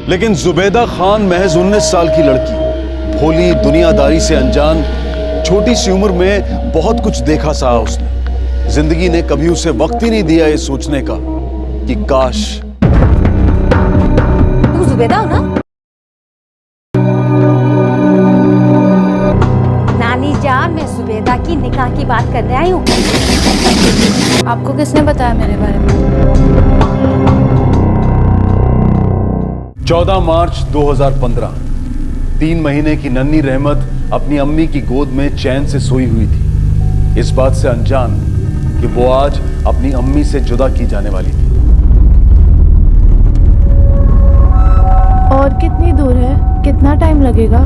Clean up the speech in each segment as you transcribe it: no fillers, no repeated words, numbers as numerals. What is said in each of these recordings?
लेकिन जुबैदा खान महज 19 साल की लड़की, भोली, दुनियादारी से अनजान, छोटी सी उम्र में बहुत कुछ देखा सहा उसने। जिंदगी ने कभी उसे वक्त ही नहीं दिया ये सोचने का कि काश। तू जुबैदा हो ना? नानी जान, मैं जुबैदा की निकाह की बात करने आई हूँ। आपको किसने बताया मेरे बारे में? 14 मार्च 2015, 3 महीने की नन्ही रहमत अपनी अम्मी की गोद में चैन से सोई हुई थी, इस बात से अनजान कि वो आज अपनी अम्मी से जुदा की जाने वाली थी। और कितनी दूर है? कितना टाइम लगेगा?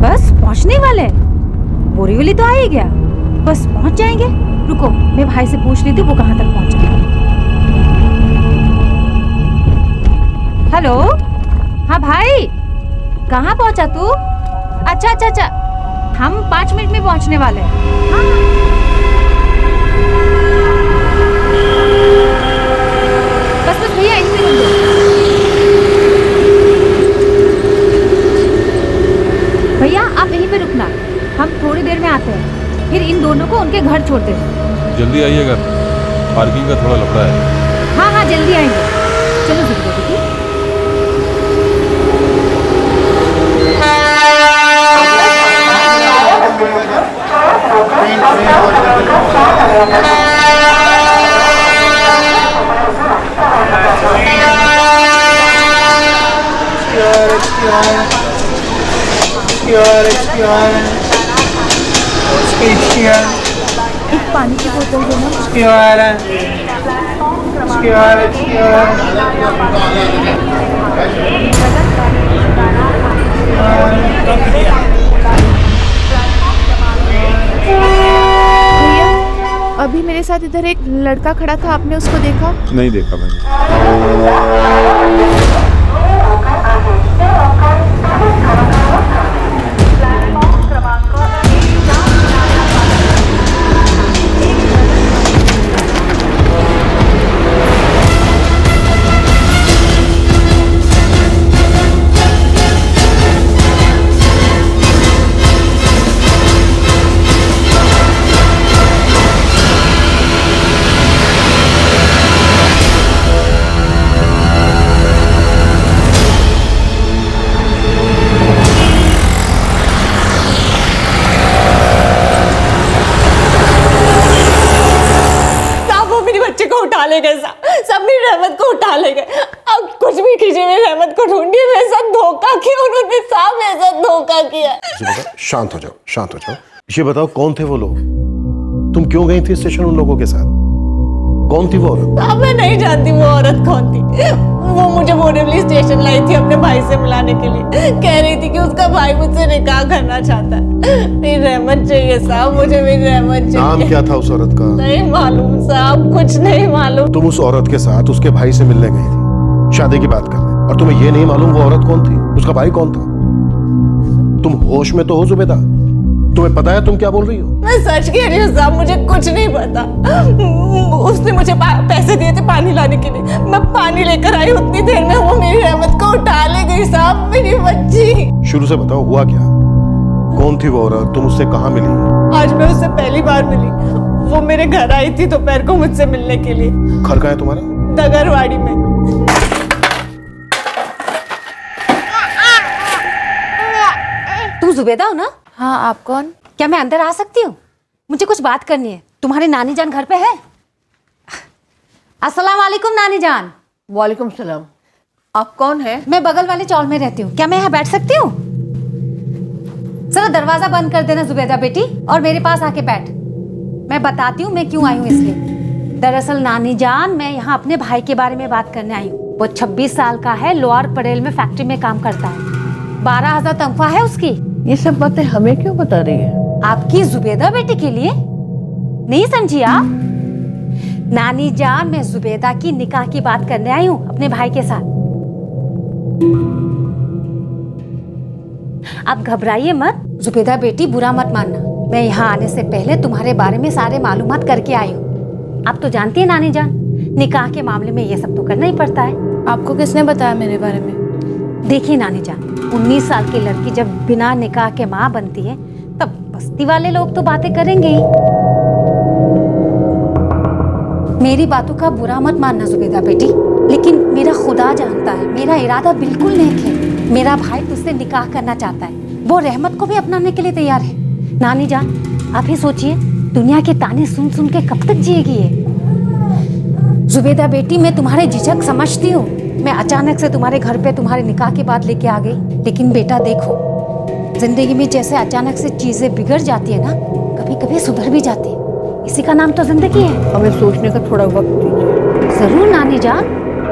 बस पहुँचने वाले। बोरीवली तो आ ही गया, बस पहुँच जाएंगे। रुको, मैं भाई से पूछ लेती हूँ वो कहाँ तक पहुँचा। हेलो, हाँ भाई, कहाँ पहुँचा तू? अच्छा अच्छा अच्छा, हम 5 मिनट में पहुँचने वाले हैं। हाँ। बस बस भैया, 1 मिनट दो। भैया आप यहीं पे रुकना, हम थोड़ी देर में आते हैं, फिर इन दोनों को उनके घर छोड़ देंगे। जल्दी आइएगा, पार्किंग का थोड़ा लफड़ा है। हाँ हाँ जल्दी आएंगे। चलो जल्दी दीदी। एक पानी की बोतल दो ना। भैया, अभी मेरे साथ इधर एक लड़का खड़ा था, आपने उसको देखा? नहीं देखा मैंने। ले गए, सब मेरी रहमत को उठा ले गए। अब कुछ भी कीजिए, मेरी रहमत को ढूंढिए। मेरे साथ धोखा किया उन्होंने, साहब मेरे साथ धोखा किया। शांत हो जाओ, शांत हो जाओ। ये बताओ कौन थे वो लोग? तुम क्यों गई थी स्टेशन उन लोगों के साथ? कौन थी वो औरत? साहब मैं नहीं जानती वो औरत कौन थी। वो मुझे बोरीवली स्टेशन लाई थी अपने भाई से मिलाने के लिए। कह रही थी कि उसका भाई मुझसे निकाह करना चाहता है। मेरी रहमत चाहिए साहब, मुझे मेरी रहमत चाहिए। नाम क्या था उस औरत का? नहीं मालूम साहब, कुछ नहीं मालूम। तुम उस औरत के साथ उसके भाई से मिलने गई थी, शादी की बात करने, और तुम्हें ये नहीं मालूम वो औरत कौन थी, उसका भाई कौन था? तुम होश में तो हो जुबैदा? तुम्हें पता है तुम क्या बोल रही हो? मैं सच कह रही हूँ साहब, मुझे कुछ नहीं पता। उसने मुझे पैसे दिए थे पानी लाने के लिए, मैं पानी लेकर आई, उतनी देर में वो मेरी रहमत को उठा ले गई साहब, मेरी बच्ची। शुरू से बताओ हुआ क्या? कौन थी वो औरत? तुम उससे कहाँ मिली? आज मैं उससे पहली बार मिली। वो मेरे घर आई थी दोपहर को मुझसे मिलने के लिए। घर कहाँ है तुम्हारा? दगरवाड़ी में। तुम जुबैदा हो ना? हाँ, आप कौन? क्या मैं अंदर आ सकती हूँ? मुझे कुछ बात करनी है। तुम्हारी नानी जान घर पे है? अस्सलाम वालेकुम नानी जान। वालेकुम सलाम। आप कौन है? मैं बगल वाले चौल में रहती हूँ, क्या मैं यहाँ बैठ सकती हूँ? जरा दरवाजा बंद कर देना जुबैदा बेटी, और मेरे पास आके बैठ। मैं बताती हूँ मैं क्यों आई हूँ इसलिए। दरअसल नानी जान, मैं यहाँ अपने भाई के बारे में बात करने आई हूँ। वो 26 साल का है, लोअर परेल में फैक्ट्री में काम करता है। 12,000 तनख्वाह है उसकी। ये सब बातें हमें क्यों बता रही है? आपकी जुबैदा बेटी के लिए। नहीं समझी आप? नानी जान, मैं जुबैदा की निकाह की बात करने आई हूँ अपने भाई के साथ। आप घबराइए मत, जुबैदा बेटी बुरा मत मानना। मैं यहाँ आने से पहले तुम्हारे बारे में सारे मालूमात करके आई हूँ। आप तो जानती है नानी जान, निकाह के मामले में ये सब तो करना ही पड़ता है। आपको किसने बताया मेरे बारे में? देखिए नानी जान, 19 साल की लड़की जब बिना निकाह के माँ बनती है तब बस्ती वाले लोग तो बातें करेंगे ही। मेरी बातों का बुरा मत मानना जुबेदा बेटी, लेकिन मेरा खुदा जानता है मेरा इरादा बिल्कुल नेक है। मेरा भाई तुझसे निकाह करना चाहता है, वो रहमत को भी अपनाने के लिए तैयार है। नानी जान आप ही सोचिए, दुनिया के ताने सुन सुन के कब तक जिएगी ये। जुबेदा बेटी मैं तुम्हारे झिझक समझती हूँ, मैं अचानक से तुम्हारे घर पे तुम्हारे निकाह की बात लेके आ गई, लेकिन बेटा देखो जिंदगी में जैसे अचानक से चीजें बिगड़ जाती है ना, कभी कभी सुधर भी जाती है, इसी का नाम तो जिंदगी है। हमें सोचने का थोड़ा वक्त दीजिए। जरूर नानी जान,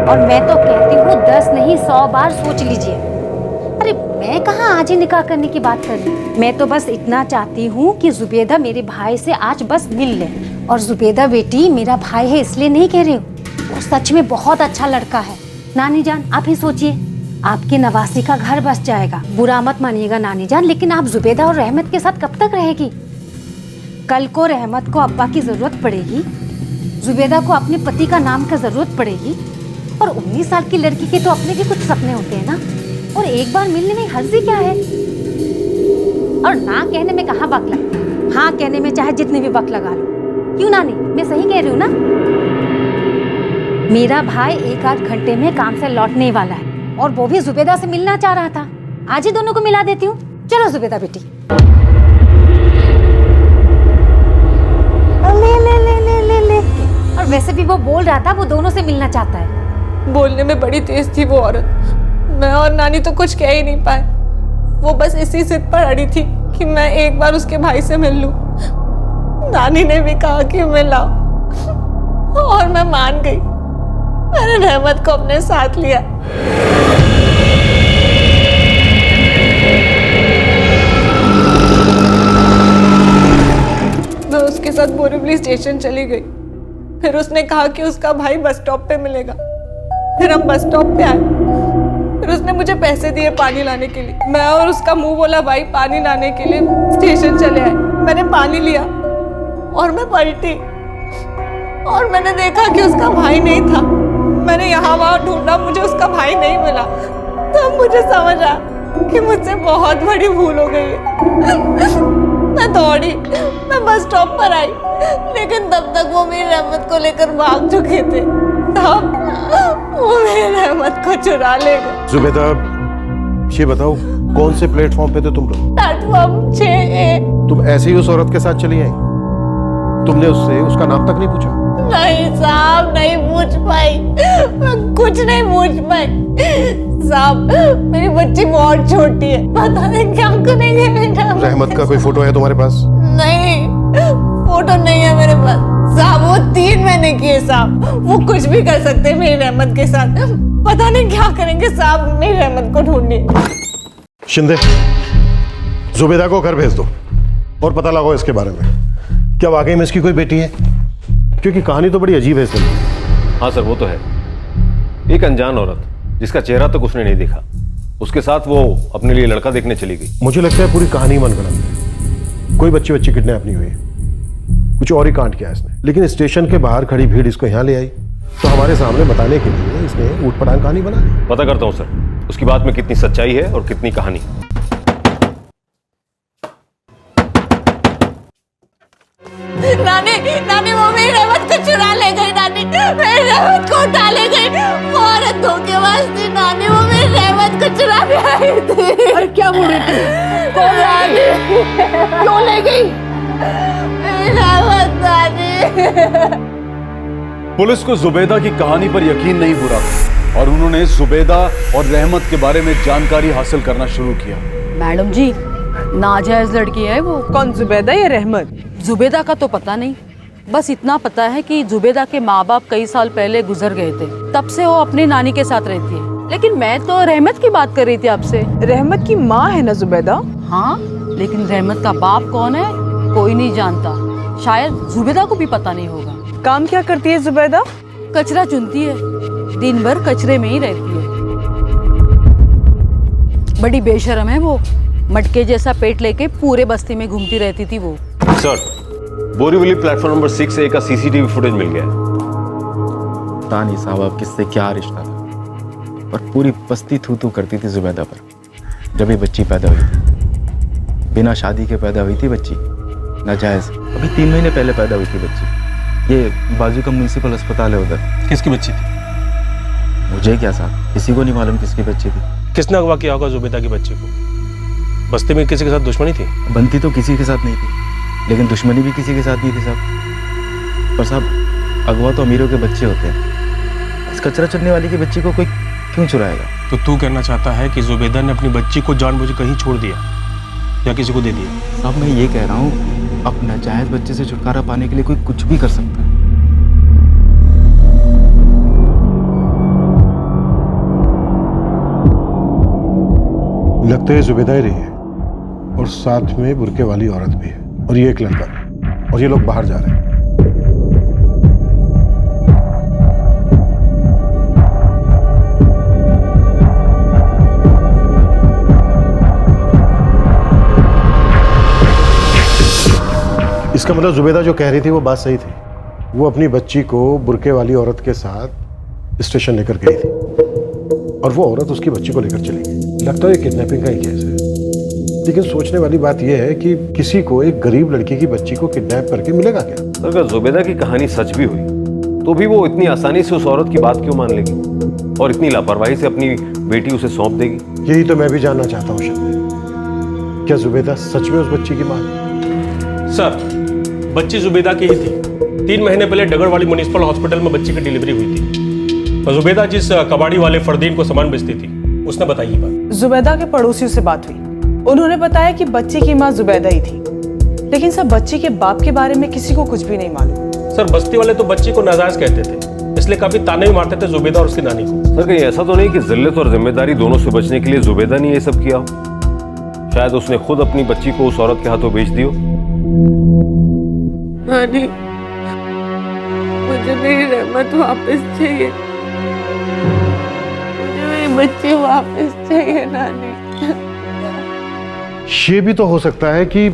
और मैं तो कहती हूँ 10 नहीं 100 बार सोच लीजिए। अरे मैं कहाँ आज ही निकाह करने की बात कर रही, मैं तो बस इतना चाहती हूँ कि जुबेदा मेरे भाई से आज बस मिल ले। और जुबेदा बेटी मेरा भाई है इसलिए नहीं कह रही हूँ, वो सच में बहुत अच्छा लड़का है। नानी जान आप ही सोचिए, आपकी नवासी का घर बस जाएगा। बुरा मत मानिएगा नानी जान, लेकिन आप जुबेदा और रहमत के साथ कब तक रहेगी? कल को रहमत को अब्बा की जरूरत पड़ेगी, जुबेदा को अपने पति का नाम का जरूरत पड़ेगी, और 19 साल की लड़की के तो अपने भी कुछ सपने होते हैं ना, और एक बार मिलने में हर्जी क्या है? और ना कहने में कहाँ वक्त लगता है, हाँ कहने में चाहे जितने भी वक्त लगा लो। क्यों नानी, मैं सही कह रही हूँ ना? मेरा भाई 1 आध घंटे में काम से लौटने वाला है, और वो भी जुबेदा से मिलना चाह रहा था। आज ही दोनों को मिला देती हूँ। चलो जुबेदा बेटी। ले ले ले ले ले ले। और वैसे भी वो बोल रहा था वो दोनों से मिलना चाहता है। बोलने में बड़ी तेज थी वो औरत, मैं और नानी तो कुछ कह ही नहीं पाए। वो बस इसी जिद पर अड़ी थी कि मैं एक बार उसके भाई से मिल लूं। नानी ने भी कहा कि मैं लाओ, और मैं मान गई। मैंने रहमत को अपने साथ लिया। मैं उसके साथ बोरीवली स्टेशन चली गई। फिर उसने कहा कि उसका भाई बस स्टॉप पे मिलेगा। फिर हम बस स्टॉप पे आए। फिर उसने मुझे पैसे दिए पानी लाने के लिए। मैं और उसका मुंह बोला भाई पानी लाने के लिए स्टेशन चले आए। मैंने पानी लिया और मैं पलटी, और मैंने देखा कि उसका भाई नहीं था। मैंने यहाँ वहाँ ढूंढा, मुझे उसका भाई नहीं मिला। तब मुझे समझ आया कि मुझसे बहुत बड़ी भूल हो गई है। मैं दौड़ी, मैं बस स्टॉप पर आई, लेकिन तब तक वो मेरी रहमत को लेकर भाग चुके थे। तब वो मेरी रहमत को चुरा ले गए। जुबेदा ये बताओ कौन से प्लेटफॉर्म पे थे तुम लोग? Platform 6A। तुम ऐसे ही उस औरत के साथ चली आई? तुमने उससे उसका नाम तक नहीं पूछा? नहीं साहब, नहीं पूछ पाई, मैं कुछ नहीं पूछ पाई साहब। मेरी बच्ची बहुत छोटी है, पता नहीं क्या करेंगे बेटा। रहमत का कोई फोटो है तुम्हारे पास? नहीं, फोटो नहीं है मेरे पास साहब। वो 3 महीने की है साहब, वो कुछ भी कर सकते हैं मेरी रहमत के साथ। पता नहीं क्या करेंगे साहब, मेरी रहमत को ढूंढिए। शिंदे, जुबेदा को घर भेज दो और पता लगाओ इसके बारे में, क्या वाकई में इसकी कोई बेटी है? क्योंकि कहानी तो बड़ी अजीब है इसमें। हाँ सर, वो तो है। एक अनजान औरत जिसका चेहरा तक उसने नहीं देखा, उसके साथ वो अपने लिए लड़का देखने चली गई। मुझे लगता है पूरी कहानी मनगढ़ंत है। कोई बच्ची किडनैप नहीं हुई है, कुछ और ही कांड किया इसने। लेकिन स्टेशन के बाहर खड़ी भीड़ इसको यहाँ ले आई, तो हमारे सामने बताने के लिए इसने ऊट पटांग कहानी बना दी। पता करता हूँ सर, उसकी बात में कितनी सच्चाई है और कितनी कहानी। नानी, नानी वो मेरी रहमत को चुरा ले गई। नानी मेरी रहमत को उठा ले गई। वो औरत धोखेबाज थी नानी, वो मेरी रहमत को चुरा ले आई थी। अरे क्या बोल रही थी? कौन नानी? क्यों ले गई? मेरी रहमत नानी। पुलिस को जुबेदा की कहानी पर यकीन नहीं हो रहा था, और उन्होंने जुबेदा और रहमत के बारे में जानकारी हासिल करना शुरू किया। मैडम जी, नाजायज लड़की है वो। कौन, जुबेदा या रहमत? जुबेदा का तो पता नहीं, बस इतना पता है कि जुबेदा के माँ बाप कई साल पहले गुजर गए थे, तब से वो अपनी नानी के साथ रहती है। लेकिन मैं तो रहमत की बात कर रही थी आपसे। रहमत की माँ है ना जुबेदा? हाँ, लेकिन रहमत का बाप कौन है कोई नहीं जानता। शायद जुबेदा को भी पता नहीं होगा। काम क्या करती है जुबेदा? कचरा चुनती है, दिन भर कचरे में ही रहती है। बड़ी बेशरम है वो, मटके जैसा पेट लेके पूरे बस्ती में घूमती रहती थी वो। Sir, Borivali platform number 6A का CCTV फुटेज मिल गया है। पता नहीं साहब अब किससे क्या रिश्ता था। और पूरी बस्ती थू थू करती थी जुबैदा पर जब ये बच्ची पैदा हुई थी। बिना शादी के पैदा हुई थी बच्ची, नाजायज। अभी 3 महीने पहले पैदा हुई थी बच्ची। ये बाजू का म्यूनसिपल अस्पताल है उधर। किसकी बच्ची थी? मुझे क्या साहब, किसी को नहीं मालूम किसकी बच्ची थी। किसने अगवा किया होगा जुबैदा की बच्ची को? बस्ती में किसी के साथ दुश्मनी थी? बनती तो किसी के साथ नहीं थी, लेकिन दुश्मनी भी किसी के साथ नहीं थी साहब। पर साहब, अगवा तो अमीरों के बच्चे होते हैं। इस कचरा चुनने वाली की बच्ची को कोई क्यों चुराएगा? तो तू कहना चाहता है कि जुबैदा ने अपनी बच्ची को जानबूझ कहीं छोड़ दिया या किसी को दे दिया? साहब मैं ये कह रहा हूँ, अब नाजायज बच्चे से छुटकारा पाने के लिए कोई कुछ भी कर सकता है। लगता है जुबैदा ही रही है और साथ में बुर्के वाली औरत भी है और ये एक लड़का, और ये लोग बाहर जा रहे हैं। इसका मतलब जुबैदा जो कह रही थी वो बात सही थी। वो अपनी बच्ची को बुर्के वाली औरत के साथ स्टेशन लेकर गई थी और वो औरत उसकी बच्ची को लेकर चली गई। लगता है किडनैपिंग का ही केस है। लेकिन सोचने वाली बात यह है कि किसी को एक गरीब लड़की की बच्ची को किडनैप करके मिलेगा क्या? अगर जुबैदा की कहानी सच भी हुई तो भी वो इतनी आसानी से उस औरत की बात क्यों मान लेगी और इतनी लापरवाही से अपनी बेटी उसे सौंप देगी? यही तो मैं भी जानना चाहता हूँ शर्मिला, क्या जुबैदा सच में उस बच्ची की मां है? सर, बच्ची जुबैदा की ही थी। 3 महीने पहले डगरवाड़ी म्युनिसिपल हॉस्पिटल में बच्ची की डिलीवरी हुई थी। तो जुबैदा जिस कबाड़ी वाले फरदीन को सामान बेचती थी, उसने बताई ये बात। जुबैदा के पड़ोसियों से बात हुई, उन्होंने बताया कि बच्ची की माँ जुबैदा ही थी, लेकिन सर बच्ची के बाप के बारे में किसी को कुछ भी नहीं मालूम। सर, बस्ती वाले तो बच्ची को नाजायज कहते थे, इसलिए काफी ताने भी मारते थे जुबैदा और उसकी नानी को। सर, कहीं ऐसा तो नहीं कि जिल्लत और जिम्मेदारी दोनों से बचने के लिए जुबैदा ने ये सब किया हो? शायद उसने खुद अपनी बच्ची को उस औरत के हाथों बेच दी हो। नानी, मुझे मेरी रहमत वापस चाहिए, मुझे मेरी बच्ची वापस चाहिए नानी। ये भी तो हो सकता है कि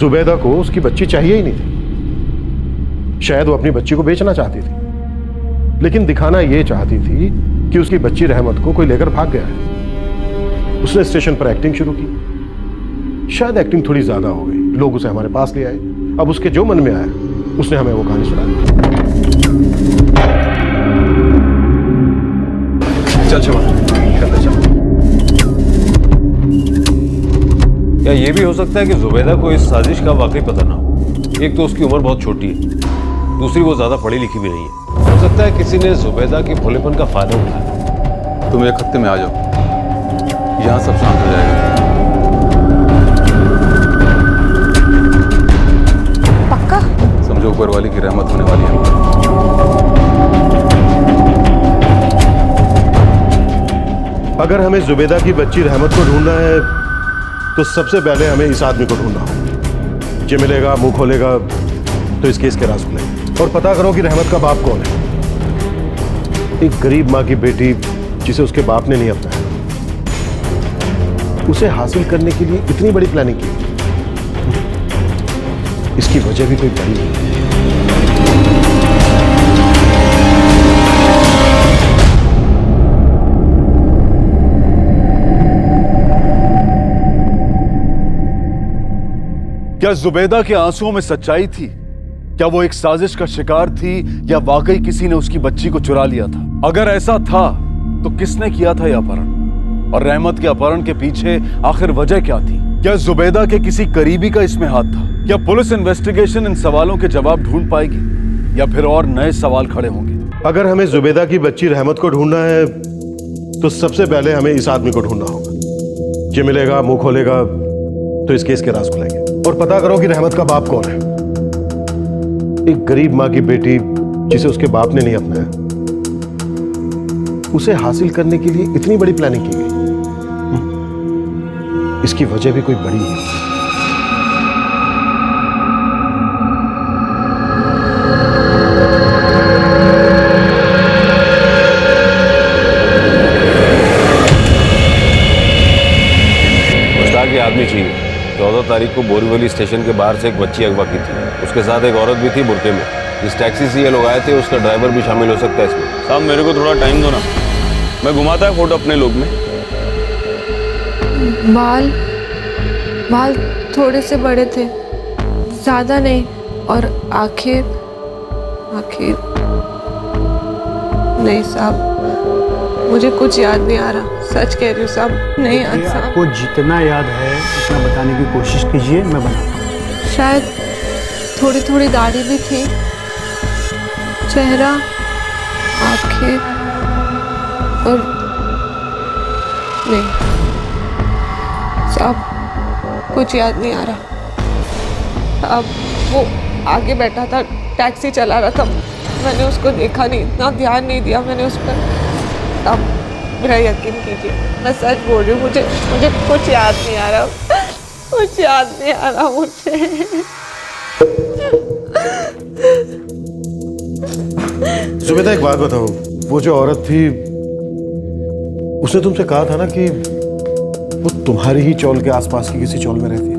जुबैदा को उसकी बच्ची चाहिए ही नहीं थी। शायद वो अपनी बच्ची को बेचना चाहती थी, लेकिन दिखाना ये चाहती थी कि उसकी बच्ची रहमत को कोई लेकर भाग गया है। उसने स्टेशन पर एक्टिंग शुरू की। शायद एक्टिंग थोड़ी ज्यादा हो गई, लोग उसे हमारे पास ले आए। अब उसके जो मन में आया उसने हमें वो कहानी सुना दी। चल शिवा, चल। या ये भी हो सकता है कि जुबैदा को इस साजिश का वाकई पता ना हो। एक तो उसकी उम्र बहुत छोटी है, दूसरी वो ज्यादा पढ़ी लिखी भी नहीं है। हो सकता है किसी ने जुबैदा के भोलेपन का फायदा उठाया। तुम 1 हफ्ते में आ जाओ, यहाँ सब शांत हो जाएगा। पक्का? समझो ऊपर वाली की रहमत होने वाली है। अगर हमें जुबैदा की बच्ची रहमत को ढूंढना है तो सबसे पहले हमें इस आदमी को ढूंढना होगा। ये मिलेगा, मुंह खोलेगा तो इस केस के राज खुलेंगे। और पता करो कि रहमत का बाप कौन है। एक गरीब माँ की बेटी जिसे उसके बाप ने नहीं अपनाया, उसे हासिल करने के लिए इतनी बड़ी प्लानिंग की। इसकी वजह भी कोई बड़ी नहीं है। क्या जुबैदा के आंसुओं में सच्चाई थी? क्या वो एक साजिश का शिकार थी या वाकई किसी ने उसकी बच्ची को चुरा लिया था? अगर ऐसा था तो किसने किया था यह अपहरण? और रहमत के अपहरण के पीछे आखिर वजह क्या थी? क्या जुबैदा के किसी करीबी का इसमें हाथ था? क्या पुलिस इन्वेस्टिगेशन इन सवालों के जवाब ढूंढ पाएगी या फिर और नए सवाल खड़े होंगे? अगर हमें जुबैदा की बच्ची रहमत को ढूंढना है तो सबसे पहले हमें इस आदमी को ढूंढना होगा। ये मिलेगा, मुंह खोलेगा तो इस केस के राज खुलेंगे। और पता करो कि रहमत का बाप कौन है। एक गरीब माँ की बेटी जिसे उसके बाप ने नहीं अपनाया, उसे हासिल करने के लिए इतनी बड़ी प्लानिंग की गई। इसकी वजह भी कोई बड़ी है। मुश्ताक आदमी चाहिए। 14 तारीख को बोरीवली स्टेशन के बाहर से एक बच्ची अगवा की थी, उसके साथ एक औरत भी थी बुर्के में। इस टैक्सी से ये लोग आए थे, उसका ड्राइवर भी शामिल हो सकता है इसमें। साहब मेरे को थोड़ा टाइम दो ना, मैं घुमाता है फोटो अपने लोग में। बाल थोड़े से बड़े थे, ज्यादा नहीं, और आंखें नहीं साहब, मुझे कुछ याद नहीं आ रहा, सच कह रही हूँ साहब, नहीं याद साहब। आपको जितना याद है उतना बताने की कोशिश कीजिए, मैं बताता हूँ। शायद थोड़ी थोड़ी दाढ़ी भी थी, चेहरा, आंखें, और नहीं साहब, कुछ याद नहीं आ रहा। अब वो आगे बैठा था, टैक्सी चला रहा था, मैंने उसको देखा नहीं, इतना ध्यान नहीं दिया मैंने उस पर। अब मेरा यकीन कीजिए, मैं सच बोल रही हूँ, मुझे कुछ याद नहीं आ रहा, कुछ याद नहीं आ रहा मुझे। जुबैदा एक बात बताओ, वो जो औरत थी उसने तुमसे कहा था ना कि वो तुम्हारी ही चौल के आसपास की किसी चौल में रहती है?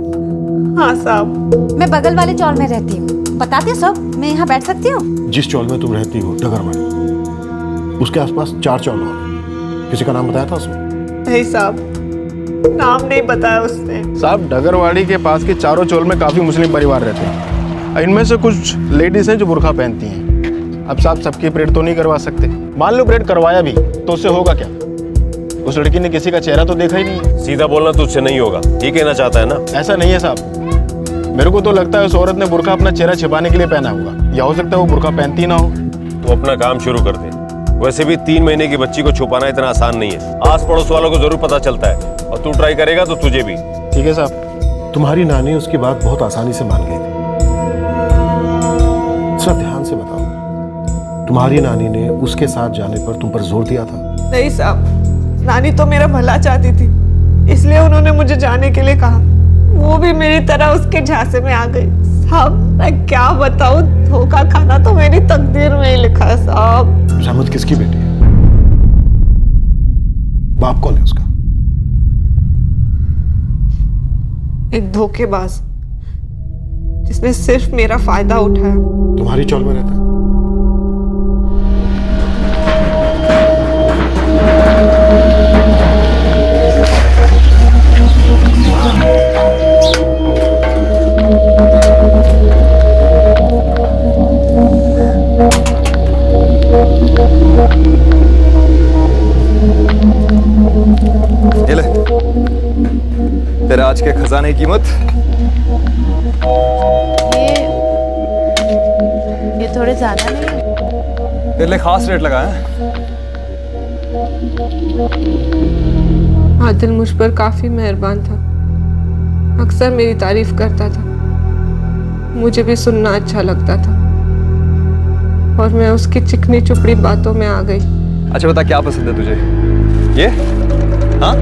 हाँ साहब। मैं बगल वाले चौल में रहती हूँ, बताती हूँ सब, मैं यहाँ बैठ सकती हूँ? जिस चौल में तुम रहती हो, डगरवाड़ी, उसके आसपास 4 चौल और हैं। किसी का नाम बताया था उसने? नहीं साहब, नाम नहीं बताया उसने। साहब, डगरवाड़ी के पास के चारों चौल में काफ़ी मुस्लिम परिवार रहते हैं। इनमें से कुछ लेडीज़ हैं जो बुर्का पहनती हैं। अब साहब सबकी परेड तो नहीं करवा सकते, मान लो परेड करवाया भी तो उससे होगा क्या? उस लड़की ने किसी का चेहरा तो देखा ही नहीं है। सीधा बोलना तुझसे नहीं होगा, ये कहना चाहता है ना? ऐसा नहीं है साहब, मेरे को तो लगता है उस औरत ने बुर्का अपना चेहरा छिपाने के लिए पहना होगा, या हो सकता है वो बुर्का पहनती ना हो। वो अपना काम शुरू कर दे। वैसे भी 3 महीने की बच्ची को छुपाना इतना आसान नहीं है, आस पड़ोस वालों को जरूर पता चलता है, और तू ट्राई करेगा तो तुझे भी। ठीक है साहब। तुम्हारी नानी उसकी बात बहुत आसानी से मान गई थी। सब ध्यान से बताओ, तुम्हारी नानी ने उसके साथ जाने पर तुम पर जोर दिया था? नहीं साहब, नानी तो मेरा भला चाहती थी, इसलिए उन्होंने मुझे जाने के लिए कहा। वो भी मेरी तरह उसके झांसे में आ गई। साहब मैं क्या बताऊं, धोखा खाना तो मेरी तकदीर में ही लिखा है साहब। रहमत किसकी बेटी है? बाप कौन है उसका? एक धोखेबाज जिसने सिर्फ मेरा फायदा उठाया। तुम्हारी चौल में रहता है? ये ले, तेरे आज के खजाने की कीमत। ये थोड़े ज्यादा नहीं है? तेरे लिए खास रेट लगा है। आदिल मुझ पर काफी मेहरबान था, अक्सर मेरी तारीफ करता था, मुझे भी सुनना अच्छा लगता था, और मैं उसकी चिकनी चुपड़ी बातों में आ गई। अच्छा बता, क्या पसंद है तुझे? ये? हाँ?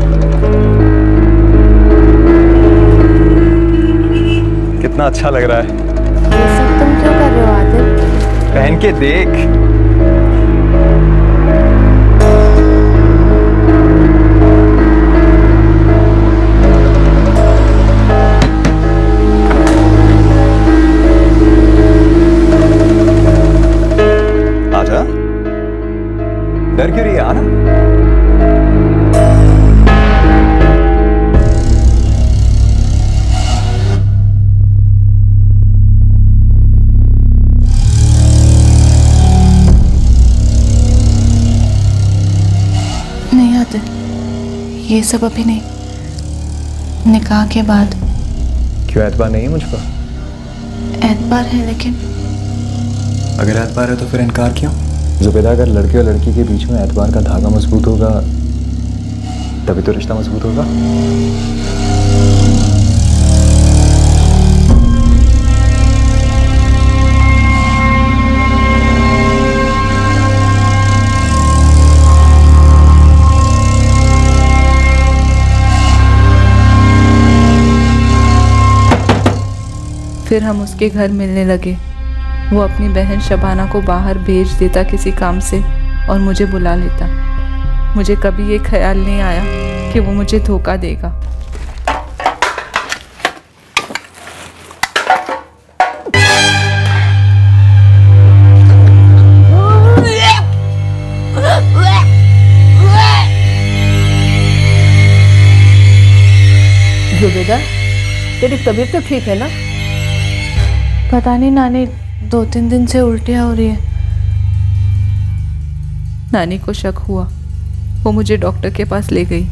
कितना अच्छा लग रहा है। ये सब तुम क्यों कर रहे हो आदिल? पहन के देख। आजा, डर क्यों रही है? आना। नहीं आदिल, ये सब अभी नहीं, निकाह के बाद। क्यों एतबार नहीं है मुझ पर? एतबार है, लेकिन अगर एतबार है तो फिर इनकार क्यों? जुबैदा, अगर लड़के और लड़की के बीच में एतबार का धागा मजबूत होगा तभी तो रिश्ता मजबूत होगा। फिर हम उसके घर मिलने लगे। वो अपनी बहन शबाना को बाहर भेज देता किसी काम से और मुझे बुला लेता। मुझे कभी ये ख्याल नहीं आया कि वो मुझे धोखा देगा। तेरी तबीयत तो ठीक है ना? पता नहीं नानी, 2-3 दिन से उल्टियाँ हो रही है। नानी को शक हुआ, वो मुझे डॉक्टर के पास ले गई।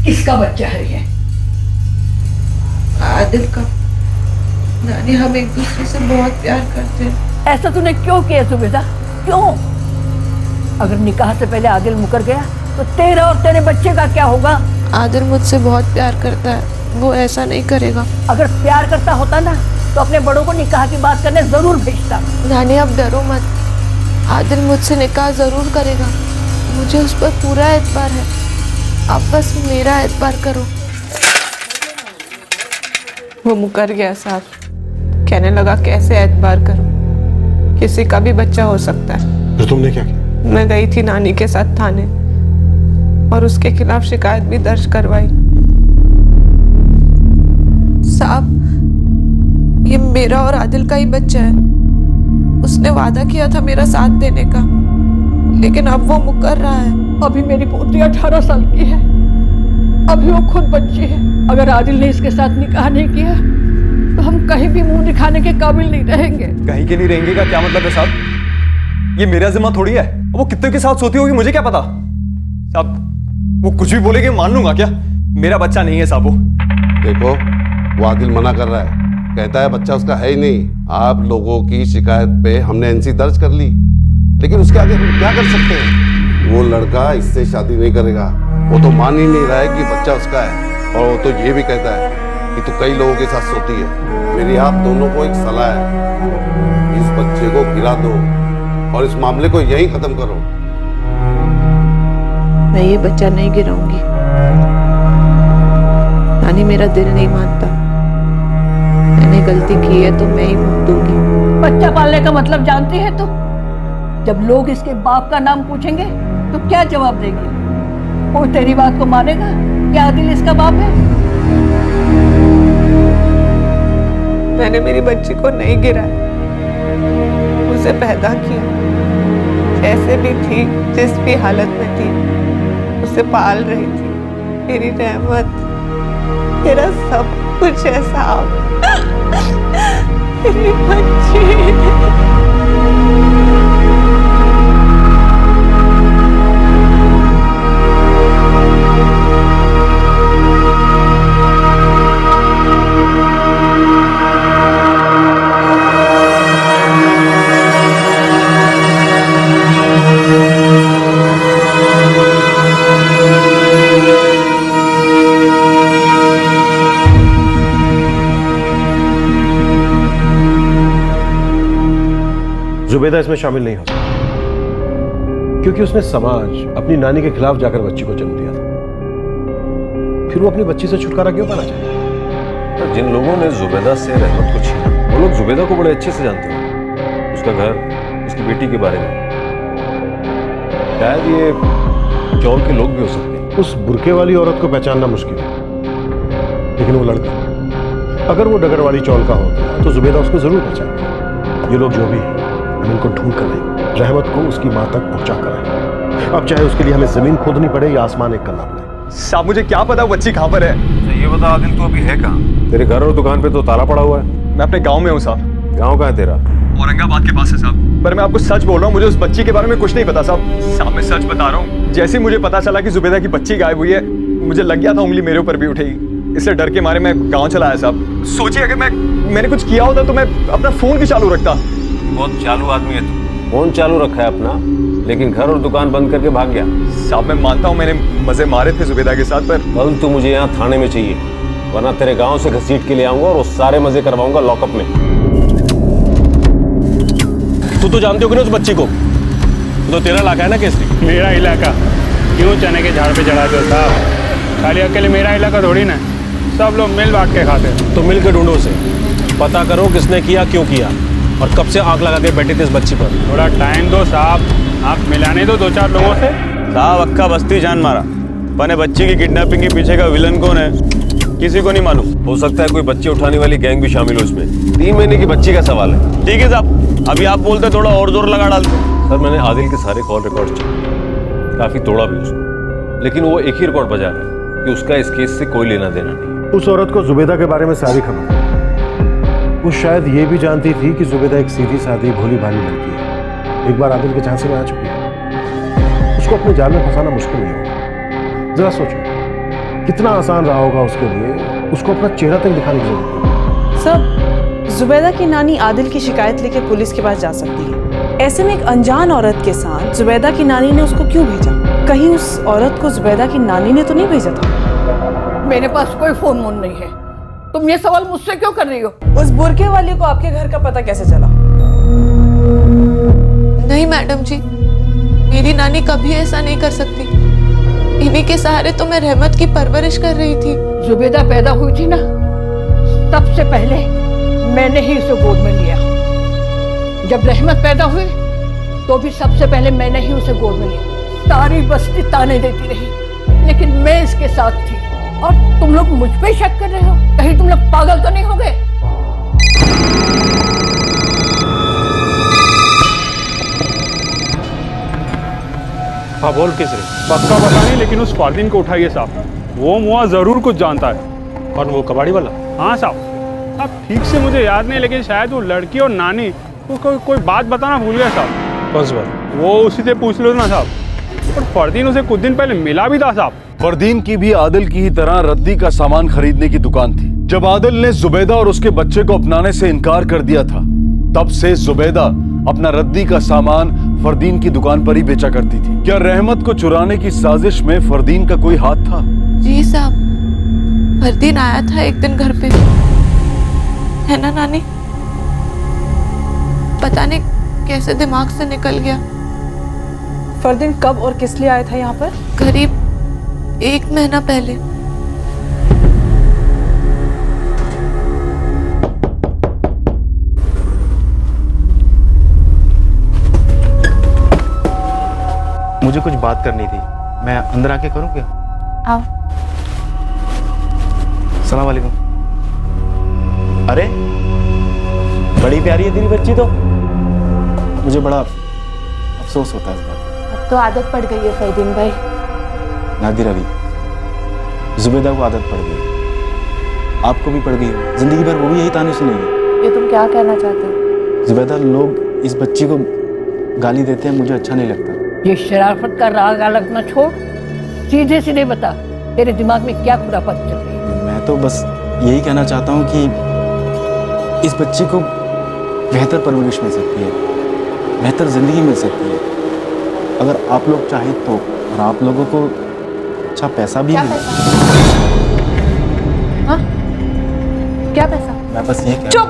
किसका बच्चा है ये? आदिल का। नानी, हम एक दूसरे से बहुत प्यार करते हैं। ऐसा तूने क्यों किया सुबेदा? क्यों? अगर निकाह से पहले आदिल मुकर गया तो तेरा और तेरे बच्चे का क्या होगा? आदिल मुझसे बहुत प्यार करता है, वो ऐसा नहीं करेगा। अगर प्यार करता होता ना तो अपने बड़ों को निकाह की बात करने जरूर भेजता। नानी, अब डरो मत, आदिल मुझसे निकाह जरूर करेगा। मुझे उस पर पूरा एतबार है, आप बस मेरा एतबार करो। वो मुकर गया साहब, कहने लगा कैसे एतबार करूं, किसी का भी बच्चा हो सकता है। फिर तुमने क्या किया? मैं गई थी नानी के साथ थाने और उसके खिलाफ शिकायत भी दर्ज करवाई। साहब, ये मेरा और आदिल का ही बच्चा है। उसने वादा किया था मेरा साथ देने का, लेकिन अब वो मुकर रहा है। अभी मेरी पोती 18 साल की है, अभी वो खुद बच्ची है। अगर आदिल ने इसके साथ निकाह नहीं किया तो हम कहीं भी मुंह दिखाने के काबिल नहीं रहेंगे। कहीं के नहीं रहेंगे का क्या मतलब है साहब? ये मेरा जिम्मा थोड़ी है, वो कितने के साथ सोती होगी मुझे क्या पता। साहब, वो कुछ भी बोलेगी मान लूंगा क्या? मेरा बच्चा नहीं है साहब। वो देखो, वो आदिल मना कर रहा है, कहता है बच्चा उसका है ही नहीं। आप लोगों की शिकायत पे हमने एनसी दर्ज कर ली, लेकिन उसके आगे हम क्या कर सकते हैं? वो लड़का इससे शादी नहीं करेगा। वो तो मान ही नहीं रहा है कि बच्चा उसका है, और वो तो ये भी कहता है कि तू कई लोगों के साथ सोती है। मेरी आप दोनों को एक सलाह है, इस बच्चे को गिरा दो और इस मामले को यहीं खत्म करो। मैं ये बच्चा नहीं गिराऊंगी नानी, मेरा दिल नहीं मानता। मैंने गलती की है तो मैं ही भुगतूंगी। बच्चा पालने का मतलब जानती है तो? जब लोग इसके बाप का नाम पूछेंगे तो क्या जवाब देगी? वो तेरी बात को मानेगा कि आदिल इसका बाप है? मैंने मेरी बच्ची को नहीं गिराया, उसे पैदा किया। जैसे भी थी, जिस भी हालत में थी, उसे पाल रही थी। मेरी रहमत, मेरा सब कुछ है साहब। मेरी बच्ची। जुबेदा इसमें शामिल नहीं हो सकती, क्योंकि उसने समाज अपनी नानी के खिलाफ जाकर बच्ची को जन्म दिया था। फिर वो अपनी बच्ची से छुटकारा क्यों पाना चाहिए? तो जिन लोगों ने जुबेदा से रहमत को छीना, वो लोग जुबेदा को बड़े अच्छे से जानते हैं, उसका घर, उसकी बेटी के बारे में। शायद ये चौल के लोग भी हो सकते हैं। उस बुरके वाली औरत को पहचानना मुश्किल है, लेकिन वो लड़का, अगर वो डगर वाली चौल का होता तो जुबेदा उसको जरूर पहचानता। ये लोग जो भी हैं, हम इनको ढूंढ कर आए, रहमत को उसकी माँ तक पहुंचा कर आए। अब चाहे उसके लिए हमें जमीन खोदनी पड़े या आसमान एक करना पड़े। साहब, मुझे क्या पता वो बच्ची कहाँ पर है? ये बता आदिल, तू अभी है कहाँ? तेरे घर और दुकान पे तो ताला पड़ा हुआ है। मैं अपने गांव में हूँ साहब। गांव कहाँ है तेरा? औरंगाबाद के पास है साहब। पर मैं आपको सच बोल रहा हूँ, मुझे उस बच्ची के बारे में कुछ नहीं पता साहब। साहब, मैं सच बता रहा हूँ, जैसे ही मुझे पता चला कि जुबेदा की बच्ची गायब हुई है, मुझे लग गया था उंगली मेरे ऊपर भी उठेगी। इससे डर के मारे मैं गाँव चला आया साहब। सोचिए, अगर मैंने कुछ किया होता तो मैं अपना फोन भी चालू रखता। बहुत चालू आदमी है तू। फोन चालू रखा है अपना, लेकिन घर और दुकान बंद करके भाग गया। साहब, मैं मानता हूँ मैंने मजे मारे थे जुबेदा के साथ, पर कल तू मुझे यहाँ थाने में चाहिए, वरना तेरे गांव से घसीट के ले आऊंगा और वो सारे मजे करवाऊंगा लॉकअप में। तू तो जानते हो कि ना उस बच्ची को? तो तेरा इलाका है ना केसरी? मेरा इलाका क्यों चने के झाड़ पे चढ़ा दो साहब? खाली अकेले मेरा इलाका थोड़ी ना, सब लोग मिल बांट के खाते हैं। तो मिल के ढूंढो उसे, पता करो किसने किया, क्यों किया, और कब से आंख लगा के बैठी थी इस बच्ची पर। थोड़ा टाइम दो साहब, आप मिलाने दो 2-4 लोगों से। साहब, अक्का बस्ती जान मारा, पने बच्ची की किडनैपिंग के पीछे का विलन कौन है किसी को नहीं मालूम। हो सकता है कोई बच्ची उठाने वाली गैंग भी शामिल हो इसमें। 3 महीने की बच्ची का सवाल है। ठीक है साहब, अभी आप बोलते थोड़ा और जोर लगा डालते। सर, मैंने आदिल के सारे कॉल रिकॉर्ड चेक, काफी तोड़ा भी उसको, लेकिन वो एक ही रिकॉर्ड बजा रहा है कि उसका इस केस से कोई लेना देना नहीं। उस औरत को जुबैदा के बारे में सारी खबर है। वो शायद ये भी जानती थी कि जुबैदा एक सीधी सादी भोली भाली लड़की है, एक बार आदिल के झांसे में आ चुकी है। उसको अपने जाल में फंसाना मुश्किल नहीं होगा। जरा सोचो कितना आसान रहा होगा उसके लिए उसको अपना चेहरा तक दिखाने की जरूरत है। सर, जुबैदा की नानी आदिल की शिकायत लेकर पुलिस के पास जा सकती है। ऐसे में एक अनजान औरत के साथ जुबैदा की नानी ने उसको क्यों भेजा? कहीं उस औरत को जुबैदा की नानी ने तो नहीं भेजा था? मेरे पास कोई फोन वोन नहीं है। तुम ये सवाल मुझसे क्यों कर रही हो? उस बुरके वाले को आपके घर का पता कैसे चला? नहीं मैडम जी, मेरी नानी कभी ऐसा नहीं कर सकती। इन्हीं के सहारे तो मैं रहमत की परवरिश कर रही थी। जुबैदा पैदा हुई थी ना, सबसे पहले मैंने ही उसे गोद में लिया। जब रहमत पैदा हुई तो भी सबसे पहले मैंने ही उसे गोद में लिया। सारी बस्ती ताने देती रही, लेकिन मैं इसके साथ थी। और तुम लोग मुझ पे शक कर रहे हो? कहीं तुम लोग पागल तो नहीं हो गए? हाँ बोल किस रहे? पक्का पता नहीं, लेकिन उस फारदीन को उठाइए साहब। वो मुआ जरूर कुछ जानता है। कौन, वो कबाड़ी वाला? हाँ साहब, अब ठीक से मुझे याद नहीं, लेकिन शायद वो लड़की और नानी वो कोई बात बताना भूल गया साहब। कौन सी बात? वो उसी से पूछ लो ना साहब। और फरदीन उसे कुछ दिन पहले मिला भी था साहब। फरदीन की भी आदिल की ही तरह रद्दी का सामान खरीदने की दुकान थी। जब आदिल ने जुबैदा और उसके बच्चे को अपनाने से इनकार कर दिया था, तब से जुबैदा अपना रद्दी का सामान फरदीन की दुकान पर ही बेचा करती थी। क्या रहमत को चुराने की साजिश में फरदीन का कोई हाथ था? जी साहब, फरदीन आया था एक दिन घर पे, है ना नानी? पता नहीं कैसे दिमाग से निकल गया। फरदीन कब और किस लिए आया था यहाँ पर? करीब 1 महीना पहले। मुझे कुछ बात करनी थी, मैं अंदर आके करूं क्या? आओ। सलाम वालेकुम। अरे बड़ी प्यारी है तेरी बच्ची तो। मुझे बड़ा अफसोस होता है इस बात। अब तो आदत पड़ गई है फरदीन भाई। नादिर अली, जुबैदा को आदत पड़ गई, आपको भी पड़ गई, जिंदगी भर वो भी यही ताने सुनेगी। ये तुम क्या कहना चाहते हो? जुबैदा, लोग इस बच्ची को गाली देते हैं, मुझे अच्छा नहीं लगता। ये शराफत का राग अलग न छोड़, सीधे सीधे बता तेरे दिमाग में क्या खुराफात चल रही है? मैं तो बस यही कहना चाहता हूँ कि इस बच्ची को बेहतर परवरिश मिल सकती है, बेहतर जिंदगी मिल सकती है, अगर आप लोग चाहें तो। और आप लोगों को अच्छा पैसा भी मिले। हाँ? क्या पैसा? मैं बस ये चुप!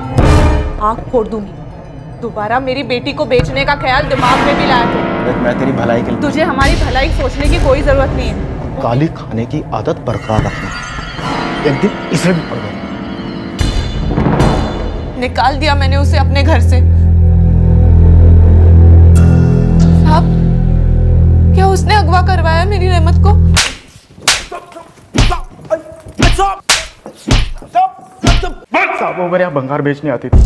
आँख फोड़ दूंगी। दोबारा मेरी बेटी को बेचने का ख्याल दिमाग में भी लाया तो। मैं तेरी भलाई के लिए। तुझे हमारी भलाई सोचने की कोई जरूरत नहीं है। गाली खाने की आदत बरकरार रखना, एक दिन इसे भी पड़ गई। निकाल दिया मैंने उसे अपने घर से। साहब, क्या उसने अगवा करवाया मेरी रहमत को? साहब, वो मेरे यहाँ भंगार बेचने आती थी,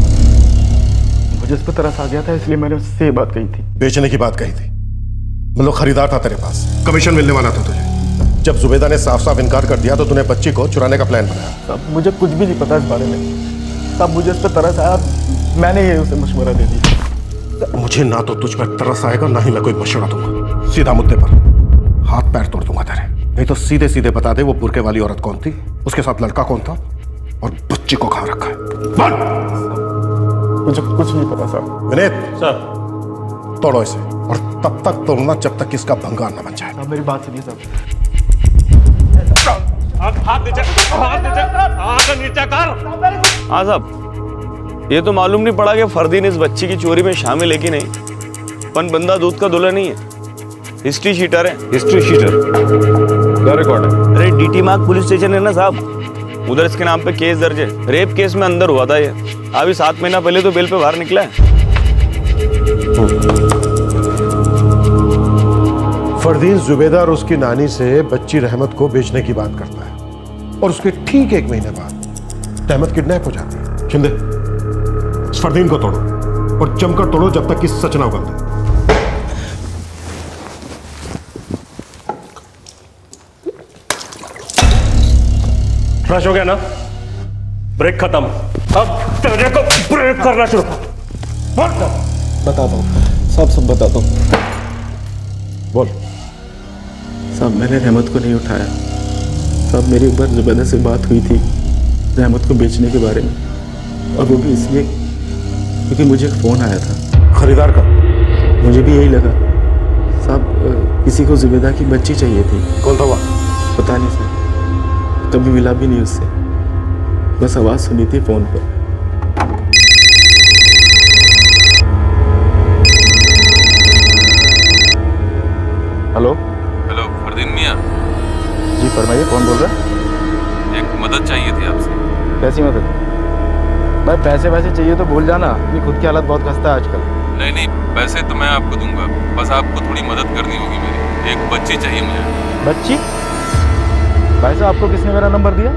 मुझे इस पर तरस आ गया था, इसलिए मैंने उससे ये बात कही थी। बेचने की बात कही थी? मतलब खरीदार था तेरे पास, कमीशन मिलने वाला था तुझे। जब जुबैदा ने साफ साफ इनकार कर दिया तो तूने बच्ची को चुराने का प्लान बनाया। साहब, मुझे कुछ भी नहीं पता इस बारे में। साहब, मुझे इस पर तरस आया, मैंने ये उसे मशवरा दे दिया। मुझे ना तो तुझ पर तरस आएगा, ना ही मैं कोई मशवरा दूंगा। सीधा मुद्दे पर, हाथ पैर तोड़ दूंगा तेरे। नहीं तो सीधे सीधे बता दे वो बुरके वाली औरत कौन थी, उसके साथ लड़का कौन था, और बच्ची को कहाँ रखा है। मुझे कुछ नहीं पता साहब। विनीत सर, तोड़ो इसे, और तब तक तोड़ना जब तक इसका भंगार न बन जाए। साहब, मेरी बात सुनिए साहब। हाथ नीचे, हाथ नीचे कर। हाँ साहब, ये तो मालूम नहीं पड़ा कि फरदीन इस बच्ची की चोरी में शामिल है कि नहीं, पर बंदा दूध का दूल्हा नहीं है, हिस्ट्री शीटर है। History sheeter? क्या रिकॉर्ड है? अरे डीटी मार्ग पुलिस स्टेशन है ना साहब, उधर इसके नाम पे केस दर्ज है। रेप केस में अंदर हुआ था ये, अभी 7 महीना पहले तो बेल पे बाहर निकला है। फरदीन जुबैदा और उसकी नानी से बच्ची रहमत को बेचने की बात करता है, और उसके ठीक 1 महीने बाद रहमत किडनैप हो जाती है। शिंदे, इस फरदीन को तोड़ो, और जमकर तोड़ो जब तक कि सच ना उगल जाए। फ्लश हो गया ना? ब्रेक खत्म, अब तेरे को ब्रेक करना शुरू कर। बताता हूँ सब बताता हूँ। बोल। साहब मैंने रहमत को नहीं उठाया। साहब मेरी एक बार जुबैदा से बात हुई थी रहमत को बेचने के बारे में, और वो भी इसलिए क्योंकि मुझे एक फ़ोन आया था। खरीदार का? मुझे भी यही लगा साहब, किसी को जुबैदा की बच्ची चाहिए थी। कौन था वो? पता नहीं सर, कभी मिला भी नहीं उससे, बस आवाज़ सुनी थी फ़ोन पर। हेलो हेलो फरदीन मियाँ। जी फरमाइए, कौन बोल रहा है? एक मदद चाहिए थी आपसे। कैसी मदद? भाई पैसे वैसे चाहिए तो भूल जाना, अपनी खुद की हालत बहुत खस्ता है आजकल। नहीं नहीं, पैसे तो मैं आपको दूंगा, बस आपको थोड़ी मदद करनी होगी मेरी। एक बच्ची चाहिए मुझे। बच्ची? भाई साहब आपको किसने मेरा नंबर दिया?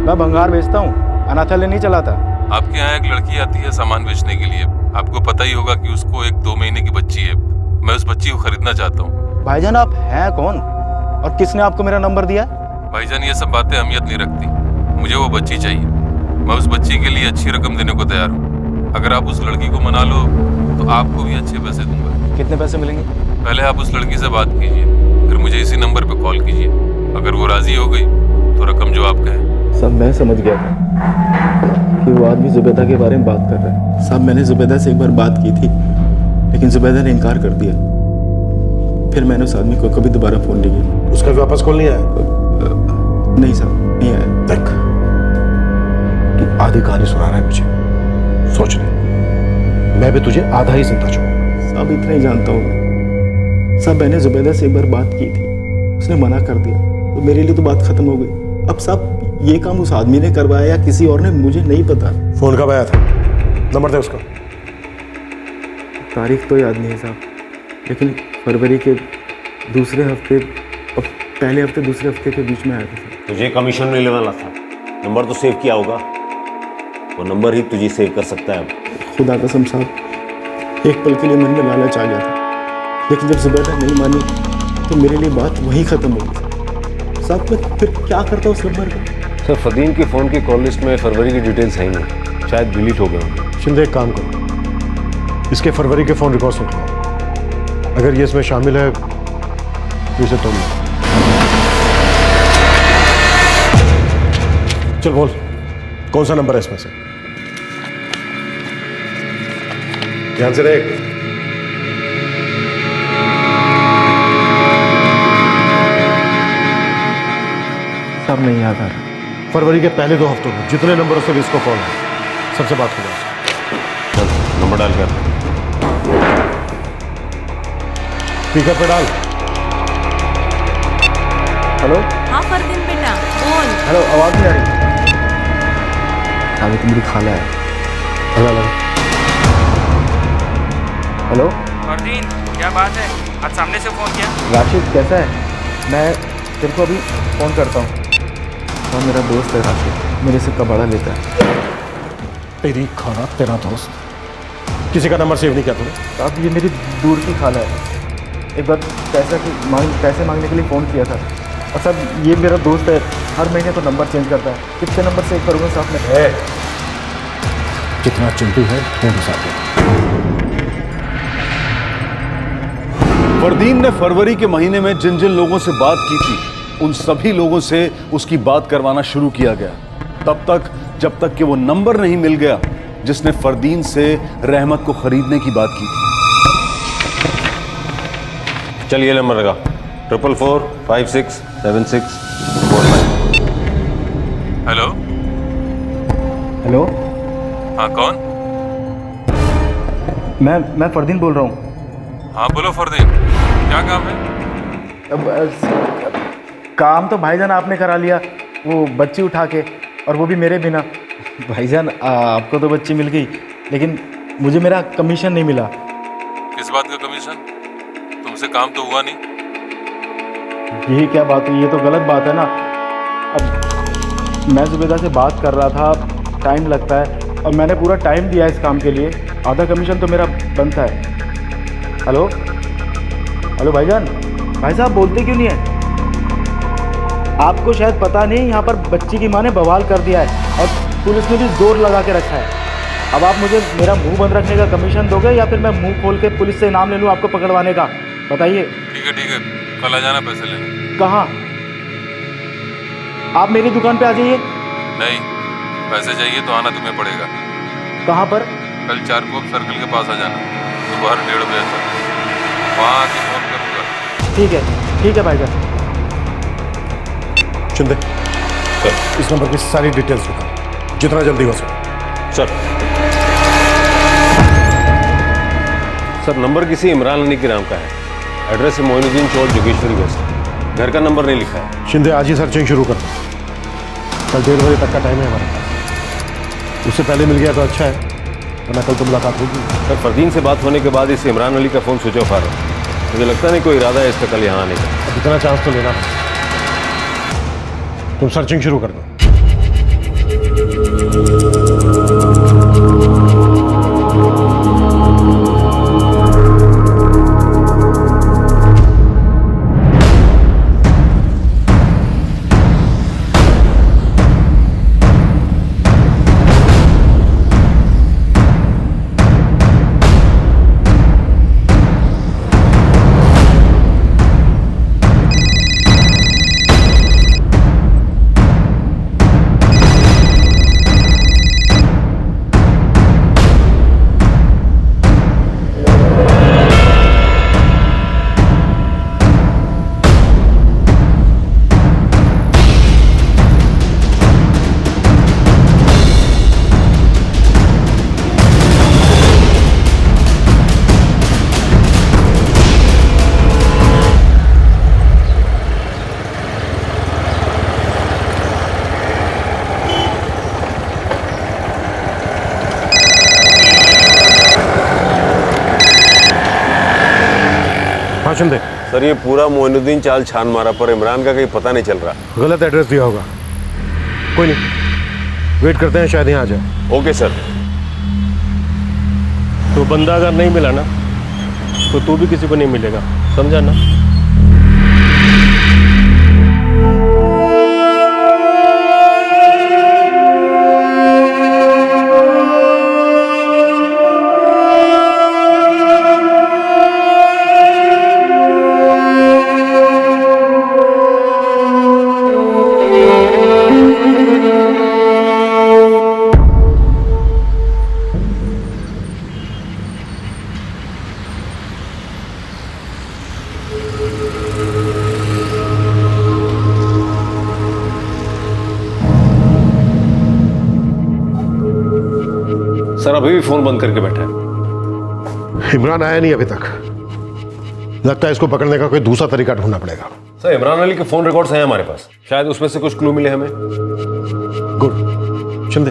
मैं भंगार बेचता हूँ, अनाथालय नहीं चलाता। आपके यहाँ एक लड़की आती है सामान बेचने के लिए, आपको पता ही होगा कि उसको 1-2 महीने की बच्ची है। मैं उस बच्ची को खरीदना चाहता हूँ। भाईजान आप हैं कौन और किसने आपको मेरा नंबर दिया? भाईजान ये सब बातें अहमियत नहीं रखती, मुझे वो बच्ची चाहिए। मैं उस बच्ची के लिए अच्छी रकम देने को तैयार हूँ। अगर आप उस लड़की को मना लो तो आपको भी अच्छे पैसे दूंगा। कितने पैसे मिलेंगे? पहले आप उस लड़की से बात कीजिए, फिर मुझे इसी नंबर पे कॉल कीजिए। अगर वो राजी हो गई तो रकम जो आप कहें। साहब मैं समझ गया था कि वो आदमी जुबैदा के बारे में बात कर रहा है। साहब मैंने जुबैदा से एक बार बात की थी, लेकिन जुबैदा ने इनकार कर दिया। फिर मैंने उस आदमी को कभी दोबारा फ़ोन नहीं किया। उसका वापस कॉल नहीं आया? नहीं साहब, नहीं आया। देख, तू आधी कहानी सुना रहा है मुझे, सोच ले, मैं भी तुझे आधा ही सुनता चाहूँ। साहब इतना ही जानता हूँ साहब, मैंने जुबैदा से एक बार बात की थी, उसने मना कर दिया, तो मेरे लिए तो बात खत्म हो गई। अब साहब ये काम उस आदमी ने करवाया या किसी और ने, मुझे नहीं पता। फोन कब आया था? नंबर दे उसका। तारीख तो याद नहीं है साहब, लेकिन फरवरी के दूसरे हफ्ते और पहले हफ्ते दूसरे हफ्ते के बीच में आया था। तुझे कमीशन मिलने वाला था, नंबर तो सेव किया होगा, वो नंबर ही तुझे सेव कर सकता है। खुदा कसम साहब, एक पल के लिए मन में लालच आ गया था, लेकिन जब जुबैदा नहीं मानी तो मेरे लिए बात वहीं ख़त्म हो गई। साहब मैं फिर क्या करता उस नंबर का? सर फरदीन की फ़ोन की कॉल लिस्ट में फरवरी की डिटेल्स है ही नहीं, शायद डिलीट हो गए होंगे। शिंदे एक काम करो, इसके फरवरी के फ़ोन रिकॉर्ड्स निकलो, अगर ये इसमें शामिल है तो इसे तोड़ लो। चल बोल, कौन सा नंबर है इसमें से? ध्यान से देख। साहब नहीं याद आ रहा। फरवरी के पहले 2 हफ्तों में जितने नंबरों से भी इसको कॉल है, सबसे बात कर लो। चल नंबर डाल कर स्पीकर पे डाल। हेलो हाँ फरदीन बेटा बोल। हेलो, आवाज़ नहीं आ रही। अभी तो मेरी खाला है। हेलो हेलो फरदीन क्या बात है, आज सामने से फ़ोन किया? राशिद कैसा है? मैं तेरे को अभी फ़ोन करता हूँ। हाँ मेरा दोस्त है राशिद, मेरे से कबाड़ा लेता है। तेरी खाना तेरा दोस्त? किसी का नंबर सेव नहीं किया तूने? साहब ये मेरी दूर की खाला है, एक बार पैसे मांगने के लिए फ़ोन किया था, और साहब ये मेरा दोस्त है, हर महीने तो नंबर चेंज करता है। कितने नंबर सेव करूँगा साहब मैं? जितना चिंटू है ढूंढ सकते। फरदीन ने फरवरी के महीने में जिन जिन लोगों से बात की थी, उन सभी लोगों से उसकी बात करवाना शुरू किया गया, तब तक जब तक कि वो नंबर नहीं मिल गया जिसने फरदीन से रहमत को खरीदने की बात की थी। चल ये नंबर लगा, 444567645। हेलो हेलो हाँ कौन? मैं फरदीन बोल रहा हूँ। हाँ बोलो फरदीन, क्या काम है? काम तो भाईजान आपने करा लिया, वो बच्ची उठा के, और वो भी मेरे बिना। भाईजान आपको तो बच्ची मिल गई, लेकिन मुझे मेरा कमीशन नहीं मिला। किस बात का कमीशन? तुमसे काम तो हुआ नहीं। यही क्या बात है, ये तो गलत बात है ना। अब मैं जुबैदा से बात कर रहा था, टाइम लगता है, और मैंने पूरा टाइम दिया इस काम के लिए, आधा कमीशन तो मेरा बनता है। हेलो हेलो भाईजान, भाई साहब बोलते क्यों नहीं है? आपको शायद पता नहीं, यहाँ पर बच्ची की माँ ने बवाल कर दिया है और पुलिस ने भी जोर लगा के रखा है। अब आप मुझे मेरा मुंह बंद रखने का कमीशन दोगे या फिर मैं मुंह खोल के पुलिस से इनाम ले लूँ आपको पकड़वाने का? बताइए। ठीक है, कल आ जाना पैसे लेने। कहाँ? आप मेरी दुकान पे आ जाइए। नहीं, पैसे चाहिए तो आना तुम्हें पड़ेगा। कहाँ पर? कल चारकोप सर्कल के पास आ जाना, दोपहर 1:30 बजे तक। वहाँ आके फोन करूँगा। ठीक है भाईजान। शिंदे सर, इस नंबर की सारी डिटेल्स निकाल, जितना जल्दी हो सके। सर, नंबर किसी इमरान अली के नाम का है। एड्रेस है मोइनुद्दीन चौक, जोगेश्वरी वेस्ट। घर का नंबर नहीं लिखा है। शिंदे, आज ही सर्चिंग शुरू कर दो। कल 1:30 बजे तक का टाइम है हमारे पास। उससे पहले मिल गया तो अच्छा है, वरना कल तो मुलाकात होगी। सर, फरदीन से बात होने के बाद इस इमरान अली का फ़ोन स्विच ऑफ आ रहा है। मुझे लगता नहीं कोई इरादा है इसका कल यहाँ आने का। अब इतना चांस तो लेना है। तुम सर्चिंग शुरू कर दो। शिंदे सर, ये पूरा मोइनुद्दीन चाल छान मारा पर इमरान का कहीं पता नहीं चल रहा। गलत एड्रेस दिया होगा। कोई नहीं, वेट करते हैं, शायद यहाँ आ जाए। Okay sir. तो बंदा अगर नहीं मिला ना तो तू भी किसी को नहीं मिलेगा, समझा ना? सर, अभी भी फोन बंद करके बैठा है। इमरान आया नहीं अभी तक। लगता है इसको पकड़ने का कोई दूसरा तरीका ढूंढना पड़ेगा। सर, इमरान अली के फोन रिकॉर्ड्स हैं हमारे पास, शायद उसमें से कुछ क्लू मिले हमें। गुड। शिंदे,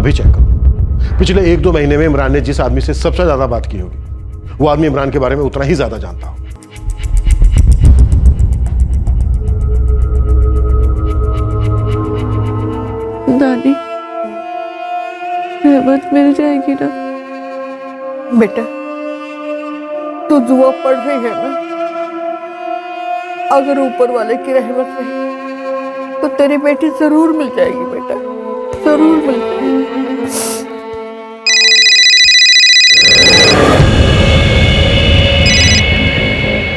अभी चेक करो। पिछले 1-2 महीने में इमरान ने जिस आदमी से सबसे ज्यादा बात की होगी, वो आदमी इमरान के बारे में उतना ही ज्यादा जानता हो। दादी, रहमत मिल जाएगी ना? बेटा, तू दुआ पढ़ रही है ना? अगर ऊपर वाले की रहमत रही तो तेरी बेटी जरूर मिल जाएगी बेटा, जरूर मिल जाएगी।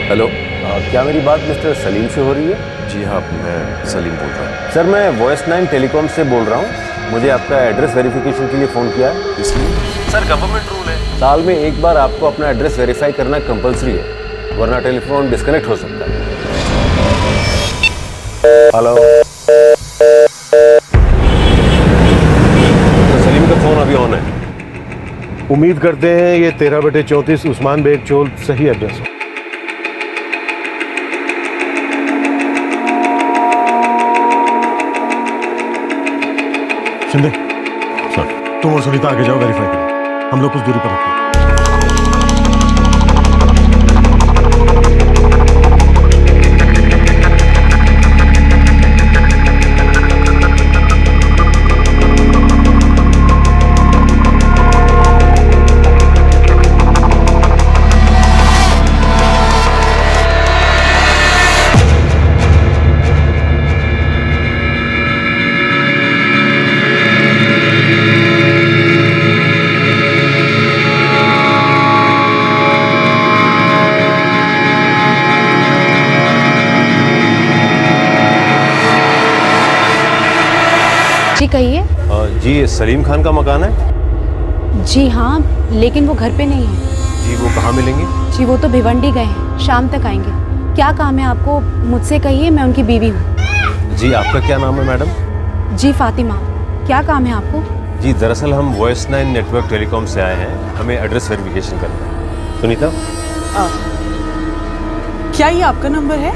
हेलो, क्या मेरी बात मिस्टर सलीम से हो रही है? जी हाँ, मैं सलीम बोल रहा हूँ। सर, मैं वॉइस 9 टेलीकॉम से बोल रहा हूँ। मुझे आपका एड्रेस वेरिफिकेशन के लिए फ़ोन किया है। इसलिए सर, गवर्नमेंट रूल है, साल में एक बार आपको अपना एड्रेस वेरीफाई करना कंपलसरी है, वरना टेलीफोन डिस्कनेक्ट हो सकता है। हेलो, तो सलीम का फ़ोन अभी ऑन है। उम्मीद करते हैं ये 13/34 उस्मान बेग चौल सही एड्रेस हो। शिंदे सर, तुम और सुनीता आगे जाओ, वेरीफाई करो। हम लोग कुछ दूरी पर रखते हैं। जी ये सलीम खान का मकान है? जी हाँ, लेकिन वो घर पे नहीं है। जी वो कहाँ मिलेंगे? जी वो तो भिवंडी गए हैं, शाम तक आएंगे। क्या काम है आपको? मुझसे कहिए, मैं उनकी बीवी हूँ। जी आपका क्या नाम है मैडम? जी फातिमा। क्या काम है आपको? जी दरअसल हम वॉइस 9 नेटवर्क टेलीकॉम से आए हैं, हमें एड्रेस वेरिफिकेशन करना है। सुनीता, क्या ये आपका नंबर है?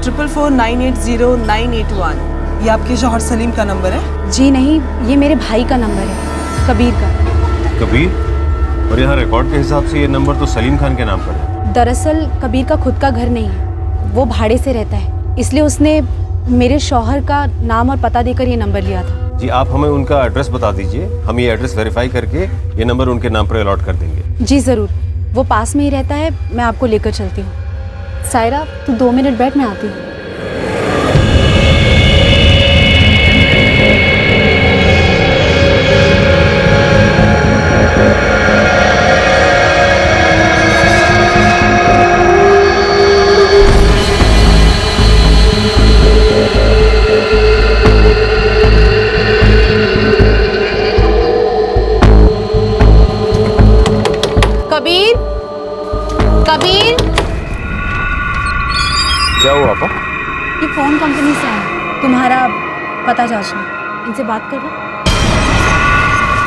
44498091। ये आपके शौहर सलीम का नंबर है? जी नहीं, ये मेरे भाई का नंबर है, कबीर का। कबीर? और यहाँ रिकॉर्ड के हिसाब से ये नंबर तो सलीम खान के नाम पर है। दरअसल कबीर का खुद का घर नहीं है, वो भाड़े से रहता है, इसलिए उसने मेरे शौहर का नाम और पता देकर ये नंबर लिया था। जी आप हमें उनका एड्रेस बता दीजिए, हम ये एड्रेस वेरीफाई करके ये नंबर उनके नाम पर अलॉट कर देंगे। जी ज़रूर, वो पास में ही रहता है, मैं आपको लेकर चलती हूँ। सायरा तू 2 मिनट बैठ, मैं आती हूँ। कबीर, कबीर, क्या हुआ आपा? ये फ़ोन कंपनी से है, तुम्हारा पता जांचना, इनसे बात कर लो।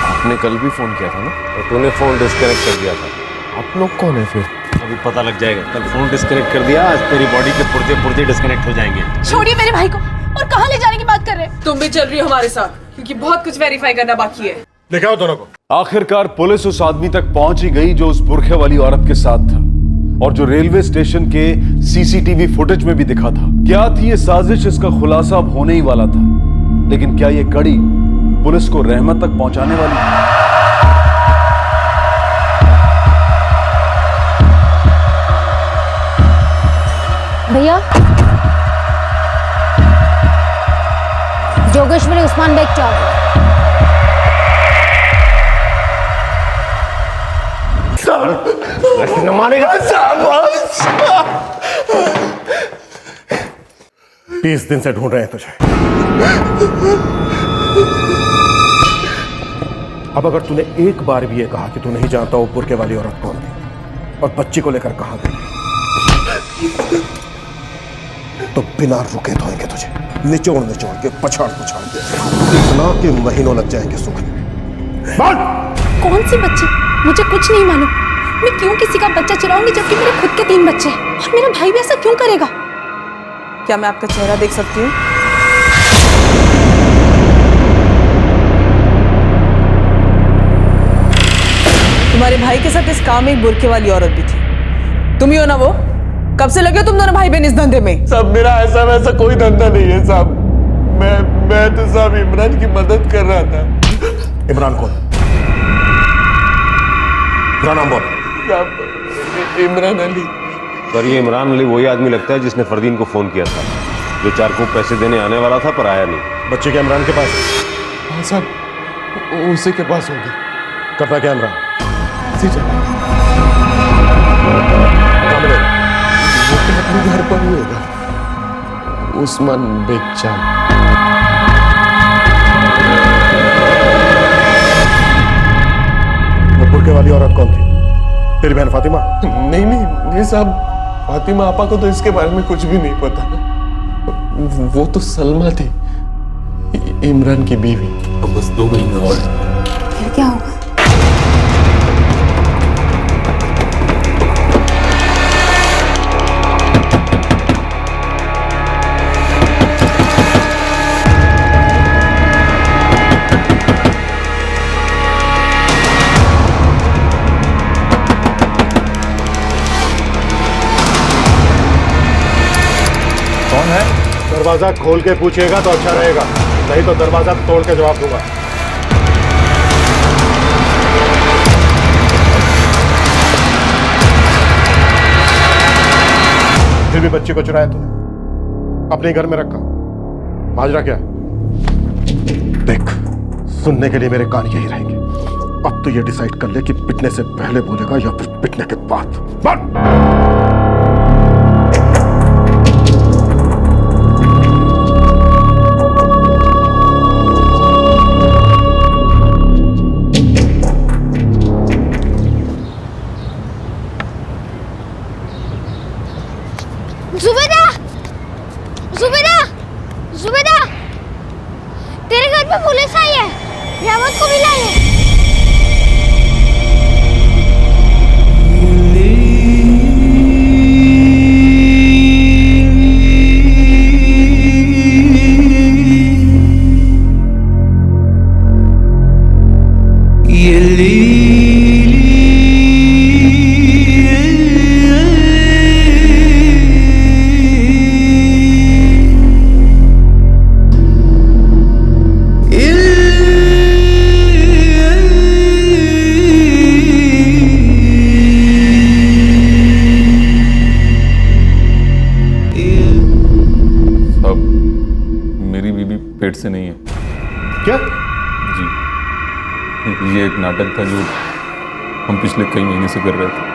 आपने कल भी फोन किया था ना, और तूने फोन डिस्कनेक्ट कर दिया था। आप लोग कौन है फिर? अभी पता लग जाएगा। कल फोन डिस्कनेक्ट कर दिया, आज तेरी बॉडी के पुर्जे डिस्कनेक्ट हो जाएंगे। छोड़िए मेरे भाई को, और कहाँ ले जाने की बात कर रहे हैं? तुम भी चल रही हो हमारे साथ, क्योंकि बहुत कुछ वेरीफाई करना बाकी है। दिखाओ दोनों को। आखिरकार पुलिस उस आदमी तक पहुंच ही गई जो उस बुरखे वाली औरत के साथ था, और जो रेलवे स्टेशन के सीसीटीवी फुटेज में भी दिखा था। क्या थी ये साजिश, इसका खुलासा अब होने ही वाला था। लेकिन क्या ये कड़ी पुलिस को रहमत तक पहुंचाने वाली? भैया, जोगेश्वरी उस्मान बेग चौक। मानेगा 20 दिन से ढूंढ रहे हैं तुझे। अब अगर तूने एक बार भी ये कहा कि तू नहीं जानता वो बुरके वाली औरत कौन थी और बच्ची को लेकर कहां गई, तो बिना रुके धोएंगे तुझे, निचोड़ निचोड़ के, पछाड़ पछाड़ के, इतना कि महीनों लग जाएंगे सूखने। कौन सी बच्ची? मुझे कुछ नहीं मालूम। मैं क्यों किसी का बच्चा चुराऊंगी जबकि मेरे खुद के 3 बच्चे हैं? और मेरा भाई भी ऐसा क्यों करेगा? क्या मैं आपका चेहरा देख सकती हूँ? तुम्हारे भाई के साथ इस काम में एक बुरके वाली औरत भी थी। तुम ही हो ना वो? कब से लगे हो तुम दोनों भाई बहन इस धंधे में? साहब मेरा ऐसा वैसा कोई धंधा नहीं है साहब। मैं तो साहब इमरान की मदद कर रहा था। इमरान कौन? पूरा नाम बोल। साहब इमरान अली। सर ये इमरान अली वही आदमी लगता है जिसने फरदीन को फोन किया था, जो 4 को पैसे देने आने वाला था पर आया नहीं। बच्चे क्या इमरान के पास? हाँ साहब उसी के पास होगी। करता क्या इमरान? वो तो अपने घर पर ही होगा। उस्मान बेग चौक। वो बुरके वाली औरत कौन थी? तेरी बहन फातिमा? नहीं साहब, फातिमा आपा को तो इसके बारे में कुछ भी नहीं पता। वो तो सलमा थी, इमरान की बीवी। अब बस 2 महीने और। फिर क्या होगा? दरवाजा खोल के पूछेगा तो अच्छा रहेगा, नहीं तो दरवाजा तोड़ के जवाब दूंगा। फिर भी बच्ची को चुराया तूने, अपने घर में रखा, माजरा क्या? देख, सुनने के लिए मेरे कान यही रहेंगे। अब तो ये डिसाइड कर ले कि पिटने से पहले बोलेगा या फिर पिटने के बाद। जुबेदा, जुबेदा, जुबेदा, तेरे घर पे पुलिस आई है, रहमत को भी लाई है। पेट से नहीं है। क्या? जी, ये एक नाटक था जो हम पिछले कई महीने से कर रहे थे।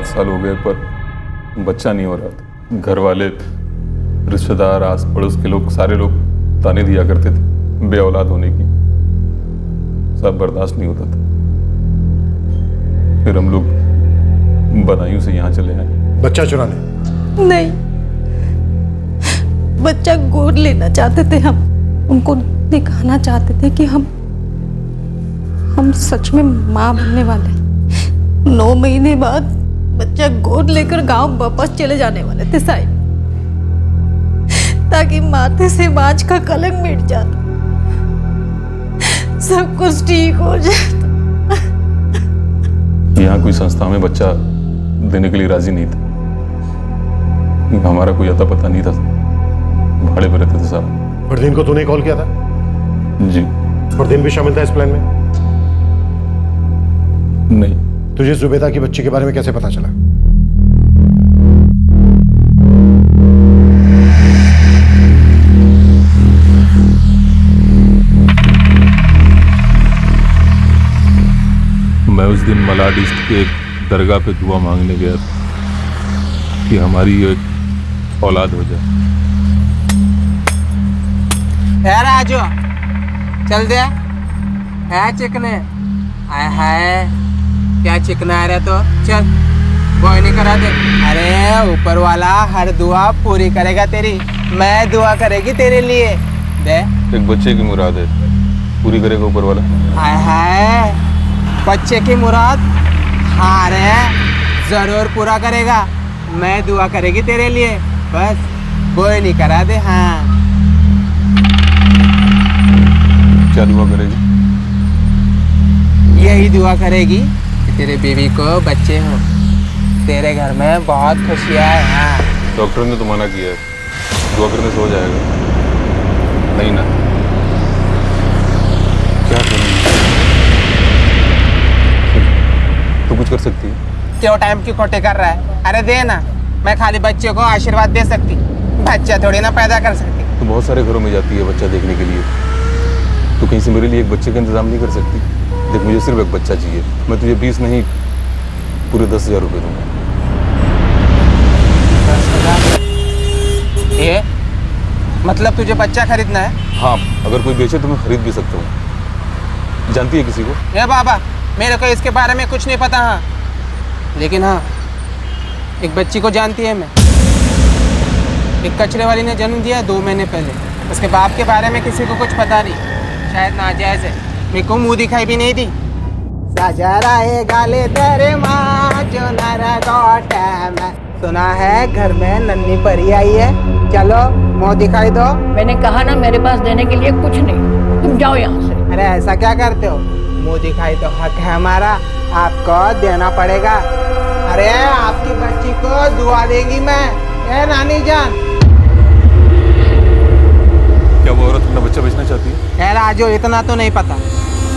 साल हो गए पर बच्चा नहीं हो रहा था। घर वाले, रिश्तेदार, आस पड़ोस के लोग, सारे लोग ताने दिया करते थे बे औलाद होने की। सब बर्दाश्त नहीं होता था। फिर हम लोग बदायूं से यहाँ चले आए। बच्चा चुराने? नहीं, बच्चा गोद लेना चाहते थे हम। उनको दिखाना चाहते थे कि हम सच में माँ बनने वाले। 9 महीने बाद बच्चा गोद लेकर गांव वापस चले जाने वाले थे साहिब, ताकि माथे से बाज का कलंक मिट जाता, सब कुछ ठीक हो जाता। यहाँ कोई संस्था में बच्चा देने के लिए राजी नहीं था। हमारा कोई अता पता नहीं था, भाड़े पर रहते थे साहब। फरदीन को तूने कॉल किया था? जी। फरदीन भी शामिल था इस प्लान में? नहीं। तुझे जुबैदा की बच्ची के बारे में कैसे पता चला? मैं उस दिन मलाड ईस्ट के एक दरगाह पे दुआ मांगने गया था कि हमारी एक औलाद हो जाए। है राजू, चल दे। है चिकने? आय हाय, क्या चिकना है रे तो? चल, कोई नहीं करा दे। अरे ऊपर वाला हर दुआ पूरी करेगा तेरी। मैं दुआ करेगी तेरे लिए। दे। एक बच्चे की मुराद है, पूरी करेगा ऊपर वाला। आय हाय, बच्चे की मुराद? हाँ रे, जरूर पूरा करेगा। मैं दुआ करेगी तेरे लिए, बस कोई नहीं करा दे। हाँ, क्या दुआ करेगी? यही दुआ करेगी कि तेरे बीवी को बच्चे हो, तेरे घर में बहुत खुशियाँ है। हाँ। डॉक्टर ने तो मना किया है, दुआ करने से हो जाएगा। नहीं ना? क्या करें? तो कुछ कर सकती है? क्यों टाइम की खोटे कर रहा है? अरे दे ना, मैं खाली बच्चे को आशीर्वाद दे सकती, बच्चा थोड़ी ना पैदा कर सकती। तो बहुत सारे घरों में जाती है बच्चा देखने के लिए, तो कहीं से मेरे लिए एक बच्चे का इंतजाम नहीं कर सकती? देख, मुझे सिर्फ एक बच्चा चाहिए। मैं तुझे 20 नहीं, पूरे 10,000 रुपये दूंगा। ये मतलब तुझे बच्चा खरीदना है? हाँ, अगर कोई बेचे तो मैं खरीद भी सकता हूँ। जानती है किसी को? ये बाबा, मेरे को इसके बारे में कुछ नहीं पता। हाँ, लेकिन हाँ, एक बच्ची को जानती है मैं। एक कचरे वाली ने जन्म दिया 2 महीने पहले। उसके बाप के बारे में किसी को कुछ पता नहीं, शायद नाजायज है। मेरे को मुंह दिखाई भी नहीं दी। सजराए गाले तेरे माँ जो नरा गोटा में। सुना है घर में नन्ही परी आई है, चलो मुंह दिखाई दो। मैंने कहा ना, मेरे पास देने के लिए कुछ नहीं, तुम जाओ यहाँ से। अरे ऐसा क्या करते हो? मुंह दिखाई तो हक है हमारा, आपको देना पड़ेगा। अरे आपकी बच्ची को दुआ देगी मैं। ए नानी जान। क्या वो औरत अपना बच्चा बेचना चाहती है? राजू, इतना तो नहीं पता,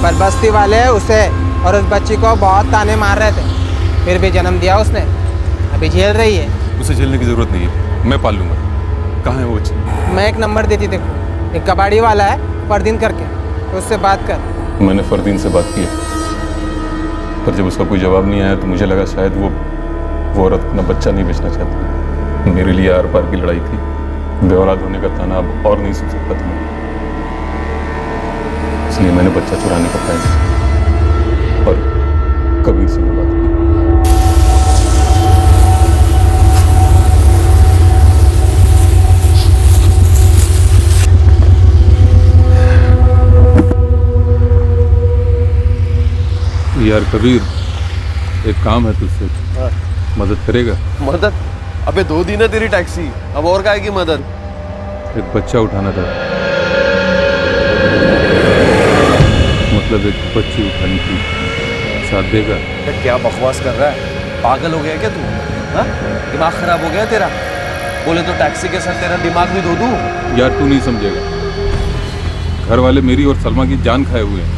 पर बस्ती वाले उसे और उस बच्ची को बहुत ताने मार रहे थे। फिर भी जन्म दिया उसने, अभी झेल रही है। उसे झेलने की जरूरत नहीं है, मैं पाल लूंगा। कहाँ है वो बच्ची? मैं एक नंबर देती देखो, एक कबाड़ी वाला है फरदीन करके, तो उससे बात कर। मैंने फरदीन से बात की, पर जब उसका कोई जवाब नहीं आया तो मुझे लगा शायद वो औरत अपना बच्चा नहीं बेचना चाहती। मेरे लिए आर पार की लड़ाई थी, बेऔलाद होने का ताना अब और नहीं सुन सकता था, इसलिए मैंने बच्चा चुराने का फैसला और कबीर से बात की। यार कबीर, एक काम है तुझसे, मदद करेगा? मदद? अबे 2 दिन है तेरी टैक्सी, अब और काहे की मदद? एक बच्चा उठाना था, मतलब एक बच्ची उठानी थी, साथ देगा? क्या बकवास कर रहा है? पागल हो गया क्या तू? हाँ? दिमाग खराब हो गया तेरा? बोले तो टैक्सी के साथ तेरा दिमाग भी धो दूं? यार तू नहीं समझेगा, घर वाले मेरी और सलमा की जान खाए हुए हैं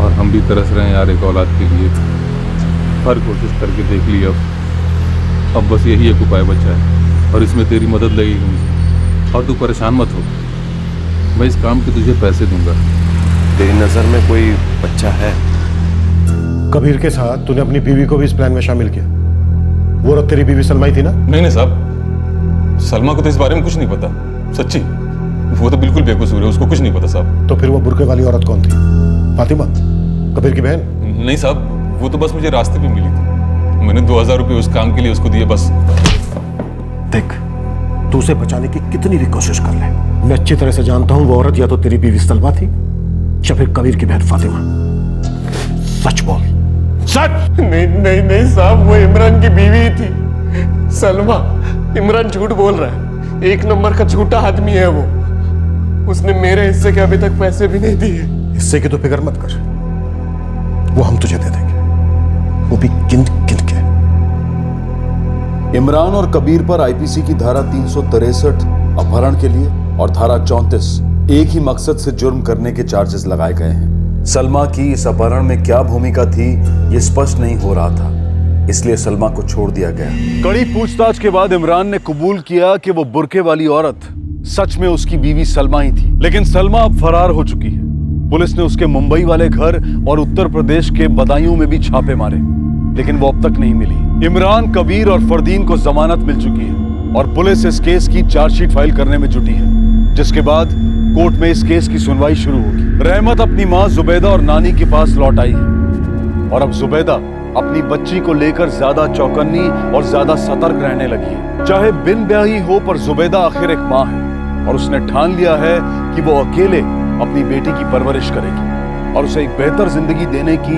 और हम भी तरस रहे हैं यार एक औलाद के लिए। हर कोशिश करके देख ली, अब बस यही एक उपाय बचा है और इसमें तेरी मदद लगेगी मुझे। और तू परेशान मत हो, मैं इस काम के तुझे पैसे दूंगा। तेरी नजर में कोई बच्चा है? कबीर के साथ तूने अपनी बीवी को भी इस प्लान में शामिल किया। वो औरत तेरी बीवी सलमा ही थी ना? नहीं साहब, सलमा को तो इस बारे में कुछ नहीं पता, सच्ची। वो तो बिल्कुल बेकसूर है, उसको कुछ नहीं पता साहब। तो फिर वो बुर्के वाली औरत कौन थी? फातिमा, कबीर की बहन? नहीं साहब, वो तो बस मुझे रास्ते पे मिली थी, मैंने 2000 रुपये उस काम के लिए उसको दिए बस। देख, तू उसे बचाने की कितनी भी कोशिश कर ले, मैं अच्छी तरह से जानता हूँ वो औरत या तो तेरी बीवी सलमा थी या फिर कबीर की बहन फातिमा। सच बोल, सच। नहीं नहीं नहीं साहब, वो इमरान की बीवी थी सलमा। इमरान झूठ बोल रहा है, एक नंबर का झूठा आदमी है वो। उसने मेरे हिस्से के अभी तक पैसे भी नहीं दिए। हिस्से की तो फिक्र मत कर, वो हम तुझे दे देंगे, वो भी गिन गिन के। इमरान और कबीर पर आईपीसी की धारा 363 अपहरण के लिए और धारा 34 एक ही मकसद से जुर्म करने के चार्जेस लगाए गए हैं। सलमा की इस अपहरण में क्या भूमिका थी ये स्पष्ट नहीं हो रहा था, इसलिए सलमा को छोड़ दिया गया। कड़ी पूछताछ के बाद इमरान ने कबूल किया कि वो बुर्के वाली औरत सच में उसकी बीवी सलमा ही थी, लेकिन सलमा अब फरार हो चुकी है। पुलिस ने उसके मुंबई वाले घर और उत्तर प्रदेश के बदायूं में भी छापे मारे, लेकिन वो अब तक नहीं मिली। इमरान, कबीर और फरदीन को जमानत मिल चुकी है और पुलिस इस केस की चार्जशीट फाइल करने में जुटी है, जिसके बाद कोर्ट में इस केस की सुनवाई शुरू होगी। रहमत अपनी मां जुबैदा और नानी के पास लौट आई है और अब जुबैदा अपनी बच्ची को लेकर ज्यादा चौकन्नी और ज्यादा सतर्क रहने लगी है। चाहे बिन ब्याही हो, पर जुबैदा आखिर एक मां है और उसने ठान लिया है कि वो अकेले अपनी बेटी की परवरिश करेगी और उसे एक बेहतर जिंदगी देने की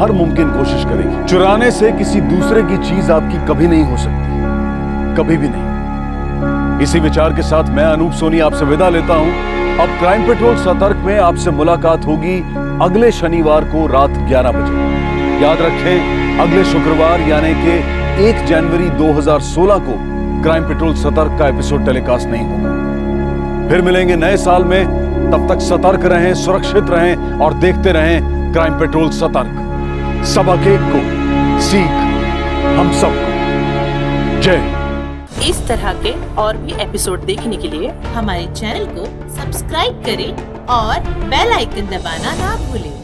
हर मुमकिन कोशिश करेगी। चुराने से किसी दूसरे की चीज आपकी कभी नहीं हो सकती, कभी भी नहीं। इसी विचार के साथ मैं अनूप सोनी आपसे विदा लेता हूं। अब क्राइम पेट्रोल सतर्क में आपसे मुलाकात होगी अगले शनिवार को रात 11 बजे। याद रखें, अगले शुक्रवार यानी कि 1 जनवरी 2016 को क्राइम पेट्रोल सतर्क का एपिसोड टेलीकास्ट नहीं होगा। फिर मिलेंगे नए साल में, तब तक सतर्क रहें, सुरक्षित रहें और देखते रहें क्राइम पेट्रोल सतर्क। सबक एक को, सीख हम सबको। जय। इस तरह के और भी एपिसोड देखने के लिए हमारे चैनल को सब्सक्राइब करें और बेल आइकन दबाना ना भूलें।